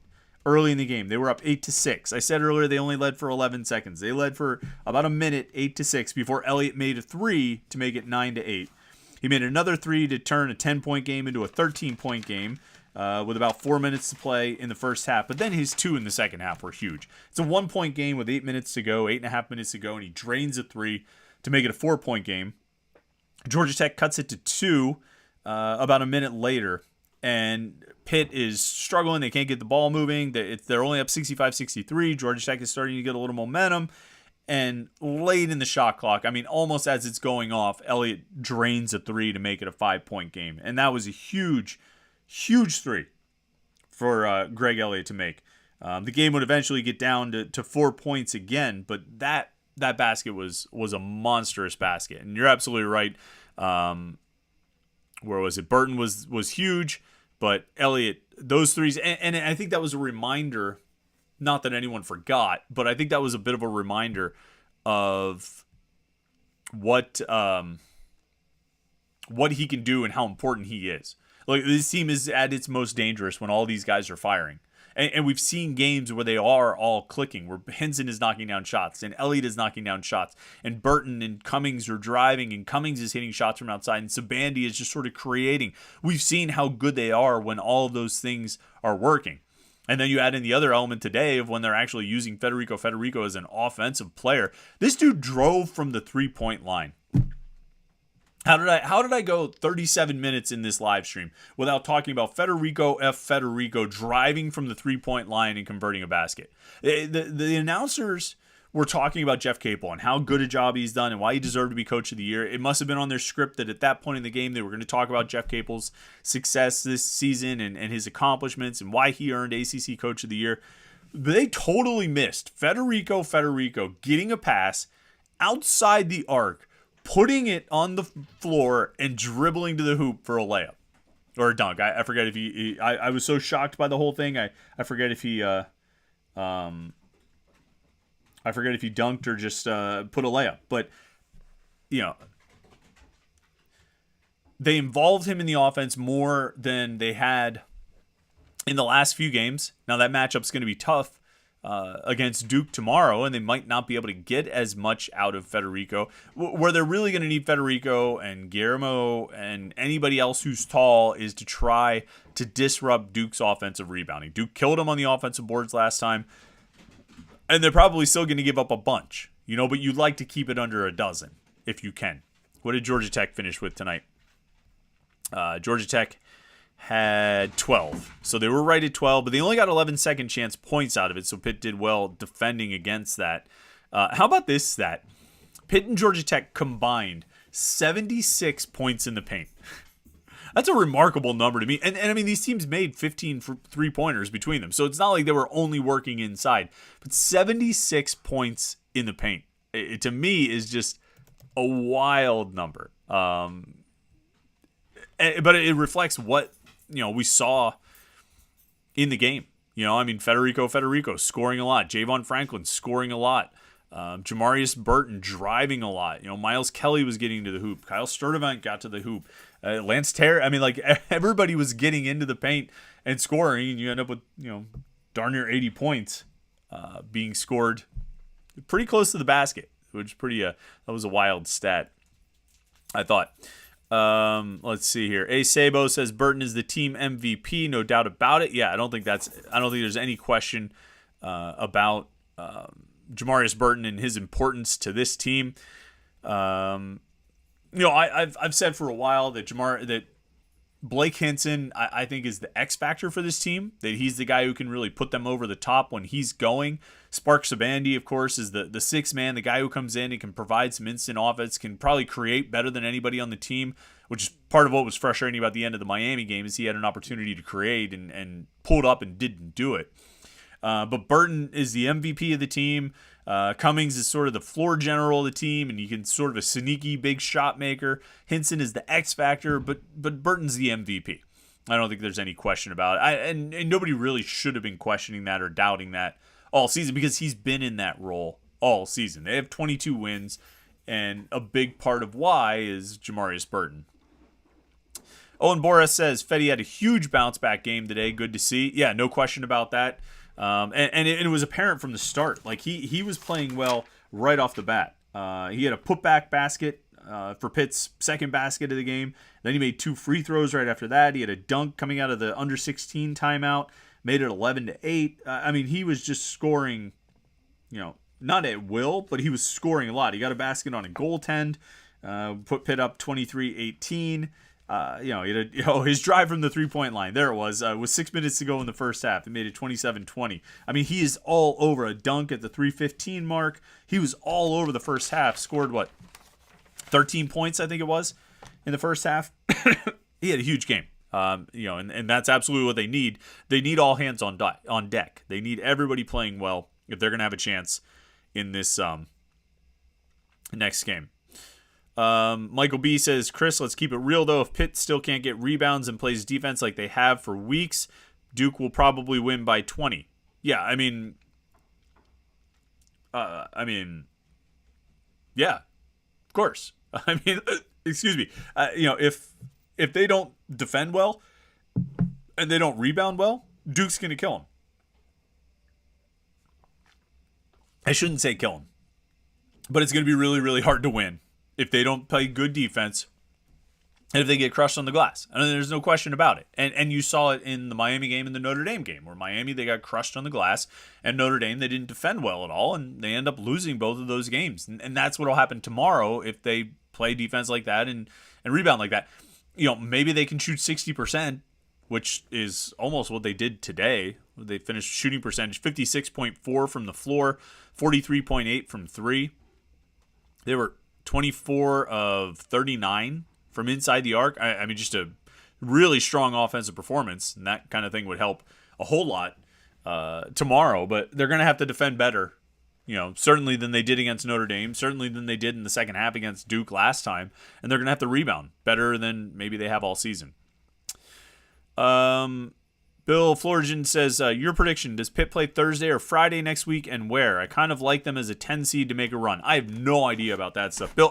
early in the game. They were up 8-6. I said earlier they only led for 11 seconds. They led for about a minute, 8-6, before Elliott made a 3 to make it 9-8. He made another 3 to turn a 10-point game into a 13-point game with about 4 minutes to play in the first half. But then his 2 in the second half were huge. It's a 1-point game with 8 minutes to go, 8.5 minutes to go, and he drains a 3 to make it a 4-point game. Georgia Tech cuts it to 2 about a minute later, and Pitt is struggling. They can't get the ball moving. They're only up 65-63. Georgia Tech is starting to get a little momentum. And late in the shot clock, I mean, almost as it's going off, Elliott drains a 3 to make it a 5-point game. And that was a huge, huge 3 for Greg Elliott to make. The game would eventually get down to 4 points again, but that basket was a monstrous basket. And you're absolutely right. Where was it? Burton was huge, but Elliott, those threes, and I think that was a reminder, not that anyone forgot, but I think that was a bit of a reminder of what he can do and how important he is. Like, this team is at its most dangerous when all these guys are firing. And we've seen games where they are all clicking, where Henson is knocking down shots, and Elliott is knocking down shots, and Burton and Cummings are driving, and Cummings is hitting shots from outside, and Sabandi is just sort of creating. We've seen how good they are when all of those things are working. And then you add in the other element today of when they're actually using Federico as an offensive player. This dude drove from the 3-point line. How did I go 37 minutes in this live stream without talking about Federico driving from the 3-point line and converting a basket? The announcers were talking about Jeff Capel and how good a job he's done and why he deserved to be Coach of the Year. It must have been on their script that at that point in the game they were going to talk about Jeff Capel's success this season and his accomplishments and why he earned ACC Coach of the Year. But they totally missed Federico getting a pass outside the arc, putting it on the floor and dribbling to the hoop for a layup or a dunk. I forget if I was so shocked by the whole thing. I forget if he dunked or just put a layup. But they involved him in the offense more than they had in the last few games. Now that matchup's going to be tough against Duke tomorrow, and they might not be able to get as much out of Federico. Where they're really going to need Federico and Guillermo and anybody else who's tall is to try to disrupt Duke's offensive rebounding. Duke killed them on the offensive boards last time, and they're probably still going to give up a bunch, but you'd like to keep it under a dozen if you can. What did Georgia Tech finish with tonight? Georgia Tech had 12. So they were right at 12, but they only got 11 second chance points out of it, so Pitt did well defending against that. How about this stat? Pitt and Georgia Tech combined 76 points in the paint. That's a remarkable number to me. And I mean, these teams made 15 three-pointers between them, so it's not like they were only working inside. But 76 points in the paint, it to me, is just a wild number. But it reflects what we saw in the game. I mean, Federico scoring a lot. Javon Franklin scoring a lot. Jamarius Burton driving a lot. Miles Kelly was getting to the hoop. Kyle Sturdivant got to the hoop. Lance Terry. I mean, like, everybody was getting into the paint and scoring, and you end up with, darn near 80 points being scored pretty close to the basket, which is pretty, that was a wild stat, I thought. Let's see here. A Sabo says Burton is the team MVP, no doubt about it. Yeah, I don't think there's any question about Jamarius Burton and his importance to this team. I've said for a while that Blake Hinson, I think, is the X factor for this team. That he's the guy who can really put them over the top when he's going. Sparks Sabandi, of course, is the sixth man, the guy who comes in and can provide some instant offense, can probably create better than anybody on the team, which is part of what was frustrating about the end of the Miami game, is he had an opportunity to create and pulled up and didn't do it. But Burton is the MVP of the team. Cummings is sort of the floor general of the team, and you can sort of a sneaky big shot maker. Hinson is the X factor, but Burton's the MVP. I don't think there's any question about it. And nobody really should have been questioning that or doubting that all season, because he's been in that role all season. They have 22 wins, and a big part of why is Jamarius Burton. Owen Boras says Fetty had a huge bounce back game today. Good to see. Yeah, no question about that. And it was apparent from the start. Like, he was playing well right off the bat. He had a putback basket for Pitt's second basket of the game. Then he made 2 free throws right after that. He had a dunk coming out of the under 16 timeout, made it 11-8. I mean, he was just scoring, not at will, but he was scoring a lot. He got a basket on a goaltend, put Pitt up 23-18. He had his drive from the 3-point line. There it was. With 6 minutes to go in the first half, they made it 27-20. I mean, he is all over a dunk at the 3:15 mark. He was all over the first half. Scored 13 points, I think it was, in the first half. He had a huge game. And that's absolutely what they need. They need all hands on deck. They need everybody playing well if they're going to have a chance in this next game. Michael B says, Chris, let's keep it real, though. If Pitt still can't get rebounds and plays defense like they have for weeks, Duke will probably win by 20. Yeah, I mean, yeah, of course. I mean, excuse me. If they don't defend well and they don't rebound well, Duke's going to kill them. I shouldn't say kill them, but it's going to be really, really hard to win if they don't play good defense and if they get crushed on the glass. I mean, there's no question about it. And you saw it in the Miami game and the Notre Dame game, where Miami, they got crushed on the glass, and Notre Dame, they didn't defend well at all, and they end up losing both of those games. And that's what will happen tomorrow if they play defense like that and rebound like that. Maybe they can shoot 60%, which is almost what they did today. They finished shooting percentage 56.4 from the floor, 43.8 from 3. They were 24 of 39 from inside the arc. I mean, just a really strong offensive performance, and that kind of thing would help a whole lot tomorrow. But they're going to have to defend better, certainly than they did against Notre Dame, certainly than they did in the second half against Duke last time, and they're going to have to rebound better than maybe they have all season. Bill Florigen says, your prediction, does Pitt play Thursday or Friday next week, and where? I kind of like them as a 10 seed to make a run. I have no idea about that stuff. Bill,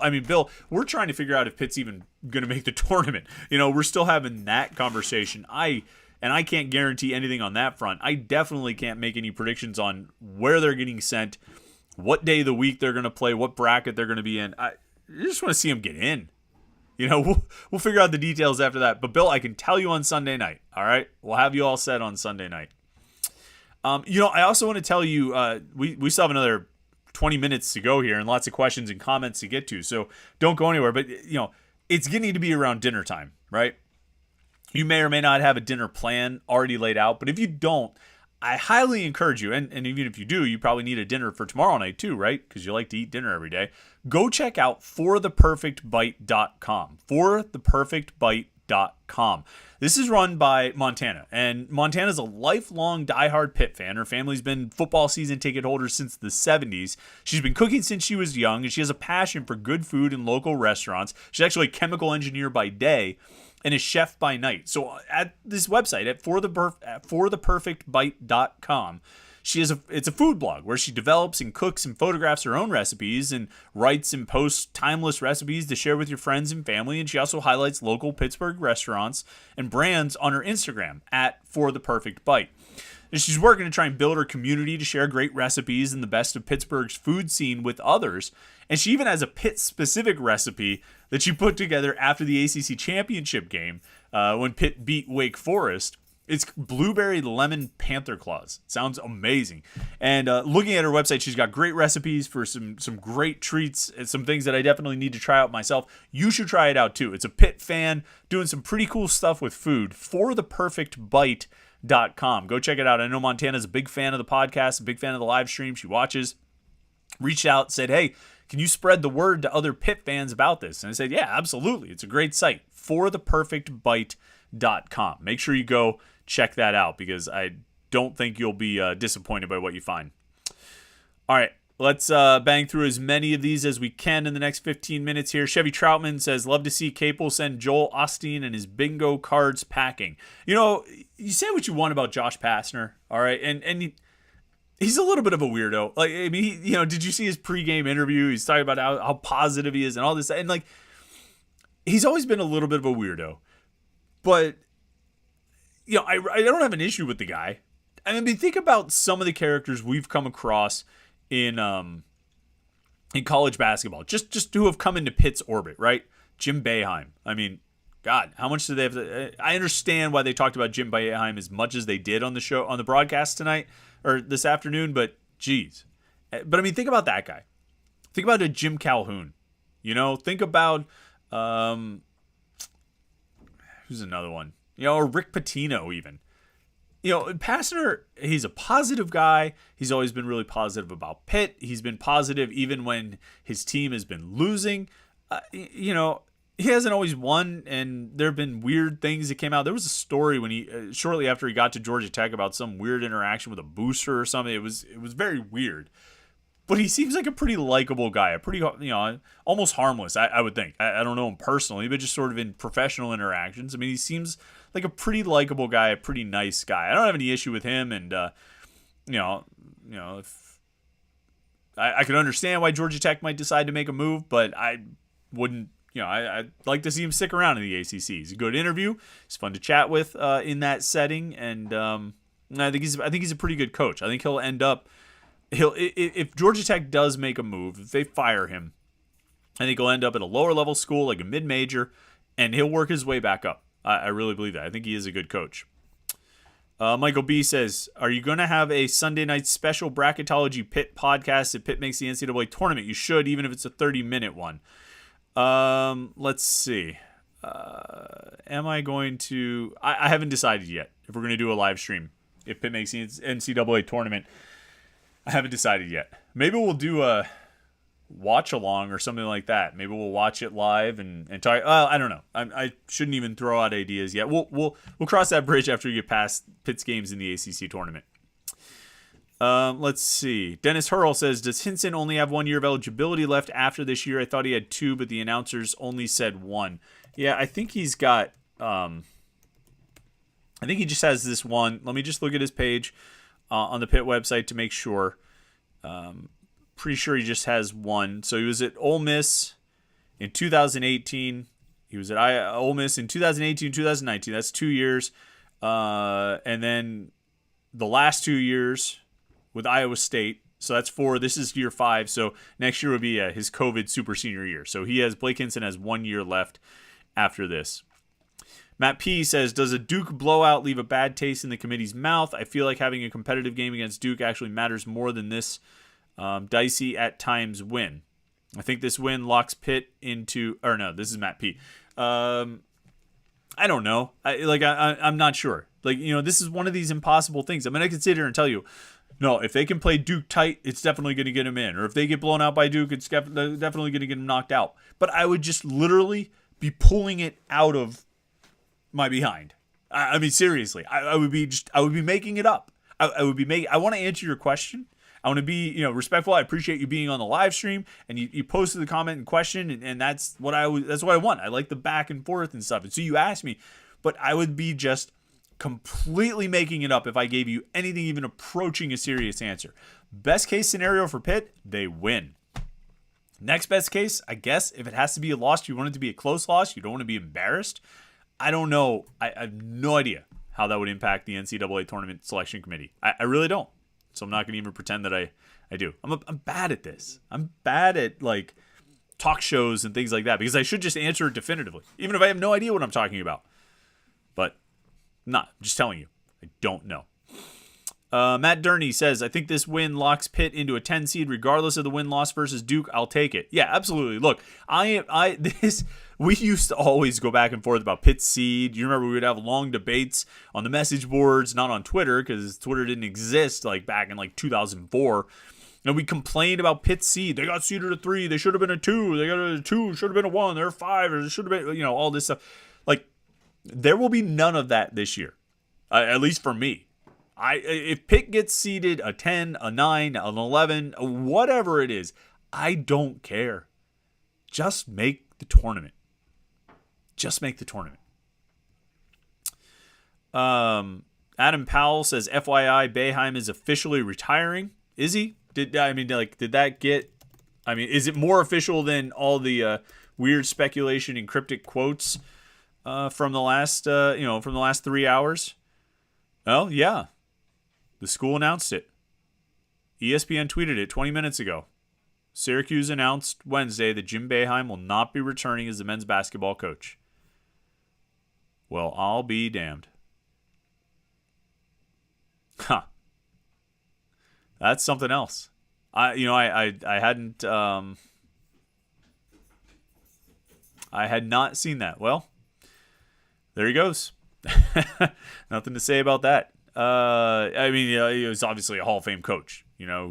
we're trying to figure out if Pitt's even going to make the tournament. We're still having that conversation. I can't guarantee anything on that front. I definitely can't make any predictions on where they're getting sent, what day of the week they're going to play, what bracket they're going to be in. I just want to see them get in. We'll figure out the details after that. But, Bill, I can tell you on Sunday night, all right? We'll have you all set on Sunday night. I also want to tell you, we still have another 20 minutes to go here and lots of questions and comments to get to. So don't go anywhere. But, it's getting to be around dinner time, right? You may or may not have a dinner plan already laid out. But if you don't, I highly encourage you, and even if you do, you probably need a dinner for tomorrow night too, right? Because you like to eat dinner every day. Go check out fortheperfectbite.com. Fortheperfectbite.com. This is run by Montana, and Montana's a lifelong diehard Pitt fan. Her family's been football season ticket holders since the 70s. She's been cooking since she was young, and she has a passion for good food and local restaurants. She's actually a chemical engineer by day and a chef by night. So at this website, at fortheperfectbite.com, it's a food blog where she develops and cooks and photographs her own recipes and writes and posts timeless recipes to share with your friends and family. And she also highlights local Pittsburgh restaurants and brands on her Instagram at For the Perfect Bite. And she's working to try and build her community to share great recipes and the best of Pittsburgh's food scene with others. And she even has a Pitt-specific recipe that she put together after the ACC championship game when Pitt beat Wake Forest. It's blueberry lemon panther claws. Sounds amazing. And looking at her website, she's got great recipes for some great treats and some things that I definitely need to try out myself. You should try it out too. It's a Pitt fan doing some pretty cool stuff with food. ForThePerfectBite.com. Go check it out. I know Montana's a big fan of the podcast, a big fan of the live stream. She watches. Reached out, said, hey, can you spread the word to other Pitt fans about this? And I said, yeah, absolutely. It's a great site. ForThePerfectBite.com. Make sure you go check that out because I don't think you'll be disappointed by what you find. All right, let's bang through as many of these as we can in the next 15 minutes here. Chevy Troutman says, love to see Capel send Joel Osteen and his bingo cards packing. You know, you say what you want about Josh Pastner, all right, and he's a little bit of a weirdo. Like, I mean, did you see his pregame interview? He's talking about how positive he is and all this, and like, he's always been a little bit of a weirdo, but I don't have an issue with the guy. I mean, think about some of the characters we've come across in college basketball, just who have come into Pitt's orbit, right? Jim Boeheim. I mean, God, how much do they have to? I understand why they talked about Jim Boeheim as much as they did on the show, on the broadcast tonight or this afternoon, but geez. But I mean, think about that guy. Think about a Jim Calhoun. Think about who's another one? Or Rick Pitino even. Pastner, he's a positive guy. He's always been really positive about Pitt. He's been positive even when his team has been losing. He hasn't always won, and there have been weird things that came out. There was a story when he shortly after he got to Georgia Tech about some weird interaction with a booster or something. It was very weird. But he seems like a pretty likable guy, a pretty, almost harmless, I would think. I don't know him personally, but just sort of in professional interactions. I mean, he seems like a pretty likable guy, a pretty nice guy. I don't have any issue with him, and, if I could understand why Georgia Tech might decide to make a move, but I wouldn't, I'd like to see him stick around in the ACC. He's a good interview. He's fun to chat with in that setting, and I think he's a pretty good coach. I think he'll end up. If Georgia Tech does make a move, if they fire him, I think he'll end up at a lower level school, like a mid-major, and he'll work his way back up. I really believe that. I think he is a good coach. Michael B says, are you going to have a Sunday night special bracketology Pitt podcast if Pitt makes the NCAA tournament? You should, even if it's a 30-minute one. Let's see. Am I going to... I haven't decided yet if we're going to do a live stream if Pitt makes the NCAA tournament. I haven't decided yet. Maybe we'll do a watch along or something like that. Maybe we'll watch it live and talk. I don't know. I shouldn't even throw out ideas yet. We'll cross that bridge after we get past Pitt's games in the ACC tournament. Let's see. Dennis Hurl says, does Hinson only have 1 year of eligibility left after this year? I thought he had 2, but the announcers only said 1. Yeah, I think he's got. I think he just has this one. Let me just look at his page on the Pitt website to make sure. Pretty sure he just has 1. So he was at Ole Miss in 2018. He was at Ole Miss in 2018, 2019. That's 2 years. And then the last 2 years with Iowa State. So that's 4. This is year 5. So next year would be his COVID super senior year. So Blake Hinson has 1 year left after this. Matt P says, does a Duke blowout leave a bad taste in the committee's mouth? I feel like having a competitive game against Duke actually matters more than this dicey at times win. I think this win locks Pitt into, or no, this is Matt P. I don't know. I'm not sure. This is one of these impossible things. I mean, I can sit here and tell you, no, if they can play Duke tight, it's definitely going to get them in. Or if they get blown out by Duke, it's definitely going to get them knocked out. But I would just literally be pulling it out of my behind. I mean, seriously, I would be making it up. I want to answer your question. I want to be, respectful. I appreciate you being on the live stream and you posted the comment and question, and that's what I want. I like the back and forth and stuff. And so you asked me, but I would be just completely making it up if I gave you anything even approaching a serious answer. Best case scenario for Pitt, they win. Next best case, I guess, if it has to be a loss, you want it to be a close loss. You don't want to be embarrassed. I don't know. I have no idea how that would impact the NCAA tournament selection committee. I really don't. So I'm not going to even pretend that I do. I'm bad at this. I'm bad at like talk shows and things like that because I should just answer it definitively, even if I have no idea what I'm talking about. But not just telling you. I don't know. Matt Durney says, I think this win locks Pitt into a 10 seed regardless of the win-loss versus Duke. I'll take it. Yeah, absolutely. Look, we used to always go back and forth about Pitt's seed. You remember we would have long debates on the message boards, not on Twitter, because Twitter didn't exist like back in like 2004. And we complained about Pitt's seed. They got seeded a 3. They should have been a 2. They got a 2. Should have been a 1. They're a 5. Or it should have been, all this stuff. Like, there will be none of that this year, at least for me. If Pitt gets seeded a 10, a 9, an 11, whatever it is, I don't care. Just make the tournament. Just make the tournament. Adam Powell says, FYI, Boeheim is officially retiring. Is he? Did that get? Is it more official than all the weird speculation and cryptic quotes from the last 3 hours? Well, yeah. The school announced it. ESPN tweeted it 20 minutes ago. Syracuse announced Wednesday that Jim Boeheim will not be returning as the men's basketball coach. Well, I'll be damned. Huh. That's something else. I had not seen that. Well, there he goes. Nothing to say about that. He was obviously a Hall of Fame coach.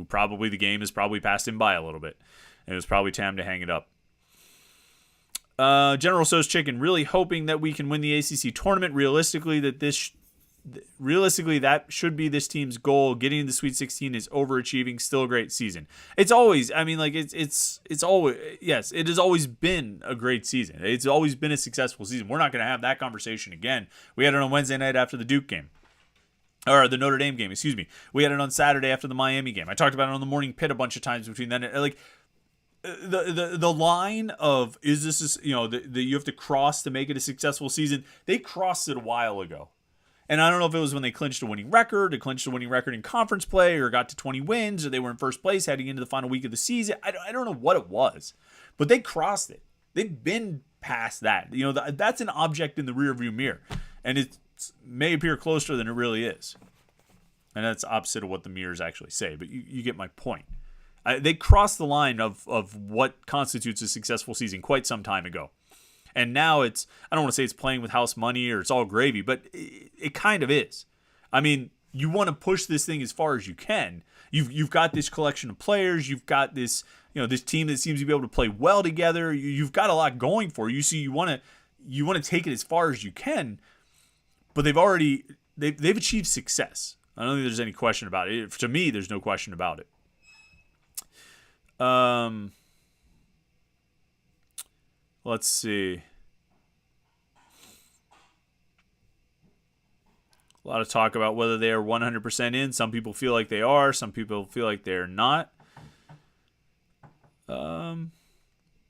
Probably the game has probably passed him by a little bit. It was probably time to hang it up. General So's Chicken, really hoping that we can win the ACC tournament. Realistically, that should be this team's goal. Getting to the Sweet 16 is overachieving. Still a great season. It's always, it's always, yes, it has always been a great season. It's always been a successful season. We're not going to have that conversation again. We had it on Wednesday night after the Duke game. Or the Notre Dame game, excuse me. We had it on Saturday after the Miami game. I talked about it on the Morning Pit a bunch of times between then. Like, the line of, is this, you have to cross to make it a successful season, they crossed it a while ago. And I don't know if it was when they clinched a winning record, in conference play, or got to 20 wins, or they were in first place heading into the final week of the season. I don't know what it was. But they crossed it. They've been past that. That's an object in the rearview mirror. And it may appear closer than it really is. And that's opposite of what the mirrors actually say. But you get my point. They crossed the line of what constitutes a successful season quite some time ago. And now I don't want to say it's playing with house money or it's all gravy, but it kind of is. You want to push this thing as far as you can. You've got this collection of players. You've got this, this team that seems to be able to play well together. You've got a lot going for you. So you want to take it as far as you can. But they've achieved success. I don't think there's any question about it. To me, there's no question about it. Let's see. A lot of talk about whether they are 100% in. Some people feel like they are. Some people feel like they're not.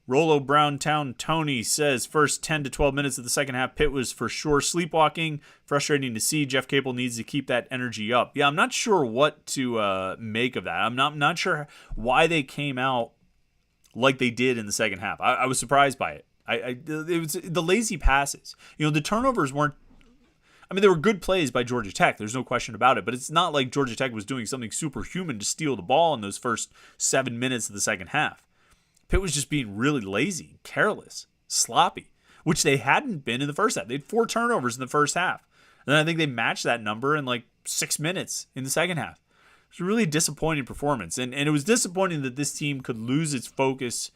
Rollo Browntown Tony says, first 10 to 12 minutes of the second half, Pitt was for sure sleepwalking. Frustrating to see. Jeff Capel needs to keep that energy up. Yeah, I'm not sure what to make of that. I'm not sure why they came out like they did in the second half. I was surprised by it. It was the lazy passes. The turnovers weren't. They were good plays by Georgia Tech. There's no question about it. But it's not like Georgia Tech was doing something superhuman to steal the ball in those first 7 minutes of the second half. Pitt was just being really lazy, careless, sloppy, which they hadn't been in the first half. They had 4 turnovers in the first half. And then I think they matched that number in like 6 minutes in the second half. It was a really disappointing performance. And it was disappointing that this team could lose its focus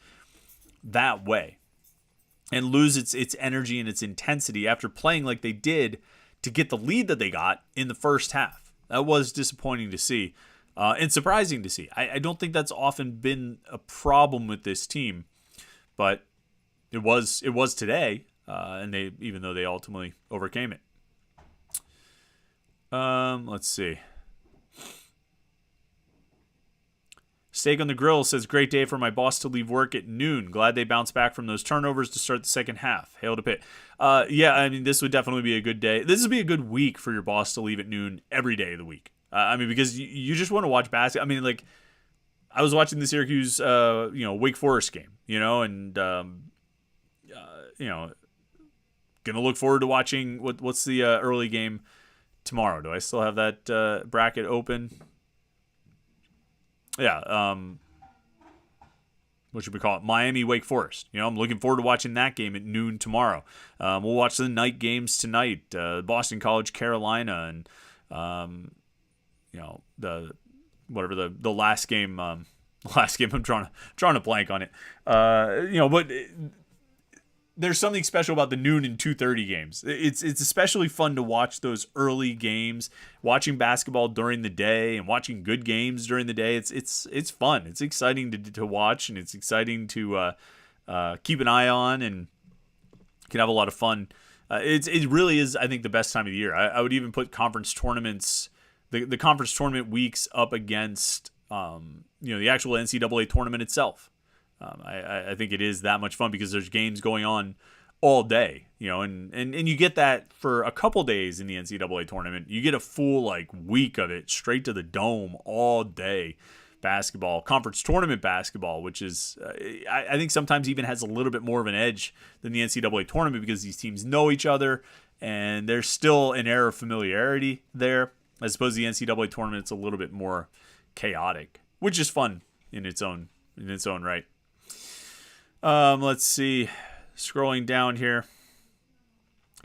that way and lose its energy and its intensity after playing like they did to get the lead that they got in the first half. That was disappointing to see. And surprising to see. I don't think that's often been a problem with this team, but it was today, and even though they ultimately overcame it. Let's see. Steak on the Grill says, great day for my boss to leave work at noon. Glad they bounced back from those turnovers to start the second half. Hail to Pitt. Yeah, I mean, this would definitely be a good day. This would be a good week for your boss to leave at noon every day of the week. I mean, because you just want to watch basketball. I mean, like, I was watching the Syracuse, Wake Forest game, and, going to look forward to watching what's the early game tomorrow. Do I still have that bracket open? Yeah, what should we call it? Miami, Wake Forest. I'm looking forward to watching that game at noon tomorrow. We'll watch the night games tonight. Boston College, Carolina, and the last game. Last game, I'm drawing a blank on it. But there's something special about the noon and 2:30 games. It's especially fun to watch those early games, watching basketball during the day and watching good games during the day. It's fun. It's exciting to watch, and it's exciting to keep an eye on, and can have a lot of fun. It really is, I think, the best time of the year. I would even put conference tournaments, the conference tournament weeks up against the actual NCAA tournament itself. I think it is that much fun because there's games going on all day, and you get that for a couple days in the NCAA tournament. You get a full week of it straight to the dome all day basketball, conference tournament basketball, which is I think sometimes even has a little bit more of an edge than the NCAA tournament because these teams know each other and there's still an air of familiarity there. I suppose the NCAA tournament is a little bit more chaotic, which is fun in its own right. Let's see. Scrolling down here.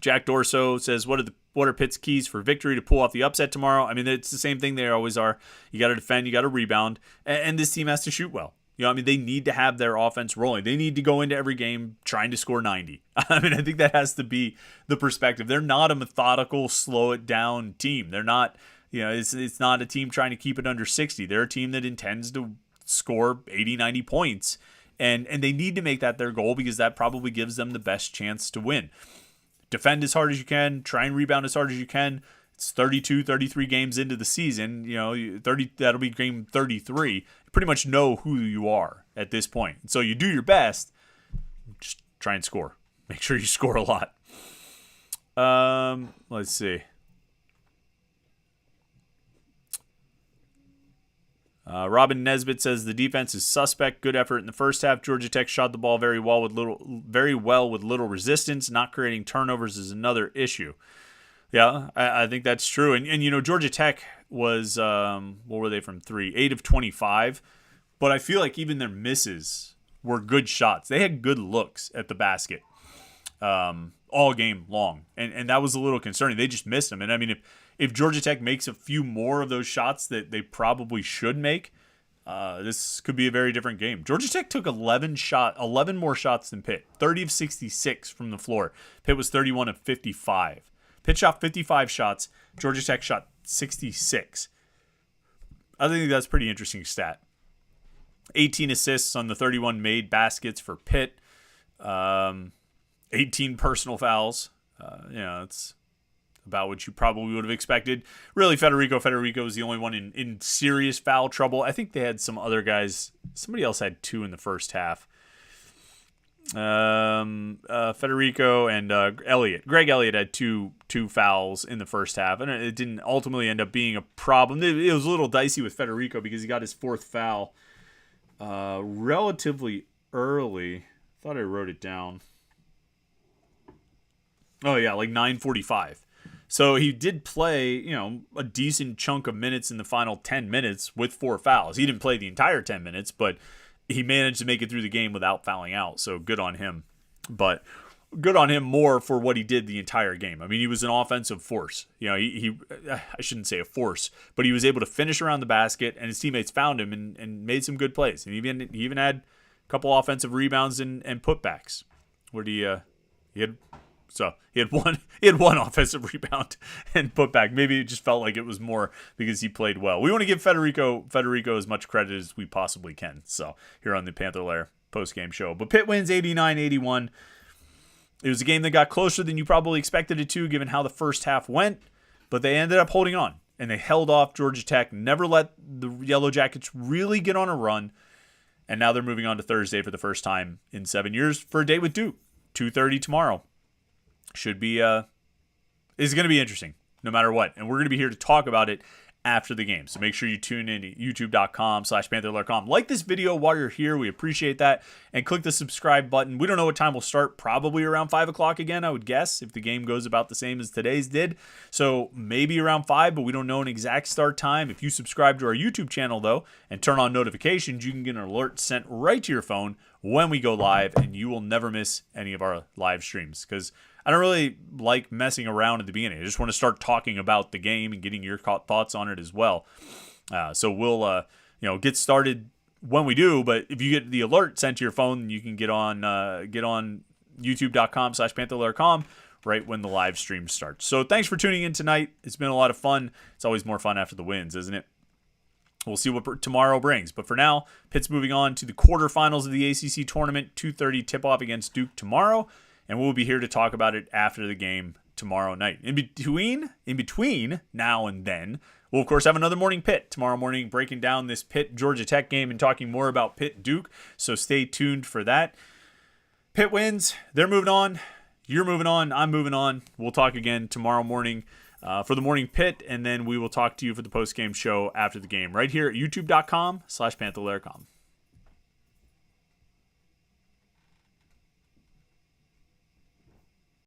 Jack Dorso says, what are Pitt's keys for victory to pull off the upset tomorrow? I mean, it's the same thing they always are. You got to defend, you got to rebound, and this team has to shoot well. They need to have their offense rolling. They need to go into every game trying to score 90. I mean, I think that has to be the perspective. They're not a methodical, slow it down team. They're not, it's not a team trying to keep it under 60. They're a team that intends to score 80, 90 points. And they need to make that their goal because that probably gives them the best chance to win. Defend as hard as you can. Try and rebound as hard as you can. It's 32, 33 games into the season. 30 that'll be game 33. You pretty much know who you are at this point. So you do your best. Just try and score. Make sure you score a lot. Let's see. Robin Nesbitt says the defense is suspect. Good effort in the first half. Georgia Tech shot the ball very well with little resistance. Not creating turnovers is another issue. Yeah, I think that's true. And Georgia Tech was what were they from 3? 8 of 25. But I feel like even their misses were good shots. They had good looks at the basket all game long, and that was a little concerning. They just missed them. And I mean, if Georgia Tech makes a few more of those shots that they probably should make, this could be a very different game. Georgia Tech took 11 more shots than Pitt. 30 of 66 from the floor. Pitt was 31 of 55. Pitt shot 55 shots. Georgia Tech shot 66. I think that's a pretty interesting stat. 18 assists on the 31 made baskets for Pitt. 18 personal fouls. It's about what you probably would have expected. Really, Federico was the only one in serious foul trouble. I think they had some other guys. Somebody else had 2 in the first half. Federico and Elliott. Greg Elliott had two fouls in the first half, and it didn't ultimately end up being a problem. It was a little dicey with Federico because he got his 4th foul relatively early. I thought I wrote it down. Oh, yeah, 9:45. So he did play, a decent chunk of minutes in the final 10 minutes with 4 fouls. He didn't play the entire 10 minutes, but he managed to make it through the game without fouling out. So good on him. But good on him more for what he did the entire game. I mean, he was an offensive force. I shouldn't say a force, but he was able to finish around the basket, and his teammates found him and made some good plays. And he even had a couple offensive rebounds and putbacks. He had one offensive rebound and putback. Maybe it just felt like it was more because he played well. We want to give Federico as much credit as we possibly can. So here on the Panther-Lair post-game show. But Pitt wins 89-81. It was a game that got closer than you probably expected it to, given how the first half went. but they ended up holding on, and they held off Georgia Tech, never let the Yellow Jackets really get on a run, and now they're moving on to Thursday for the first time in 7 years for a day with Duke. 2:30 tomorrow. Should be is going to be interesting no matter what, and we're going to be here to talk about it after the game. So make sure you tune in to youtube.com/Panther-Lair.com. Like this video while you're here. We appreciate that. And click the subscribe button. We don't know what time we'll start. Probably around 5 o'clock again, I would guess, if the game goes about the same as today's did. So maybe around 5, but we don't know an exact start time. If you subscribe to our YouTube channel, though, and turn on notifications, you can get an alert sent right to your phone when we go live, and you will never miss any of our live streams, because I don't really like messing around at the beginning. I just want to start talking about the game and getting your thoughts on it as well. So we'll get started when we do. But if you get the alert sent to your phone, you can get on youtube.com/Panther-Lair.com right when the live stream starts. So thanks for tuning in tonight. It's been a lot of fun. It's always more fun after the wins, isn't it? We'll see what tomorrow brings. But for now, Pitt's moving on to the quarterfinals of the ACC tournament. 2:30 tip-off against Duke tomorrow. And we'll be here to talk about it after the game tomorrow night. In between now and then, we'll, of course, have another morning Pitt tomorrow morning, breaking down this Pitt-Georgia Tech game and talking more about Pitt-Duke. So stay tuned for that. Pitt wins. They're moving on. You're moving on. I'm moving on. We'll talk again tomorrow morning for the morning Pitt, and then we will talk to you for the post-game show after the game right here at youtube.com/Panther-Lair.com.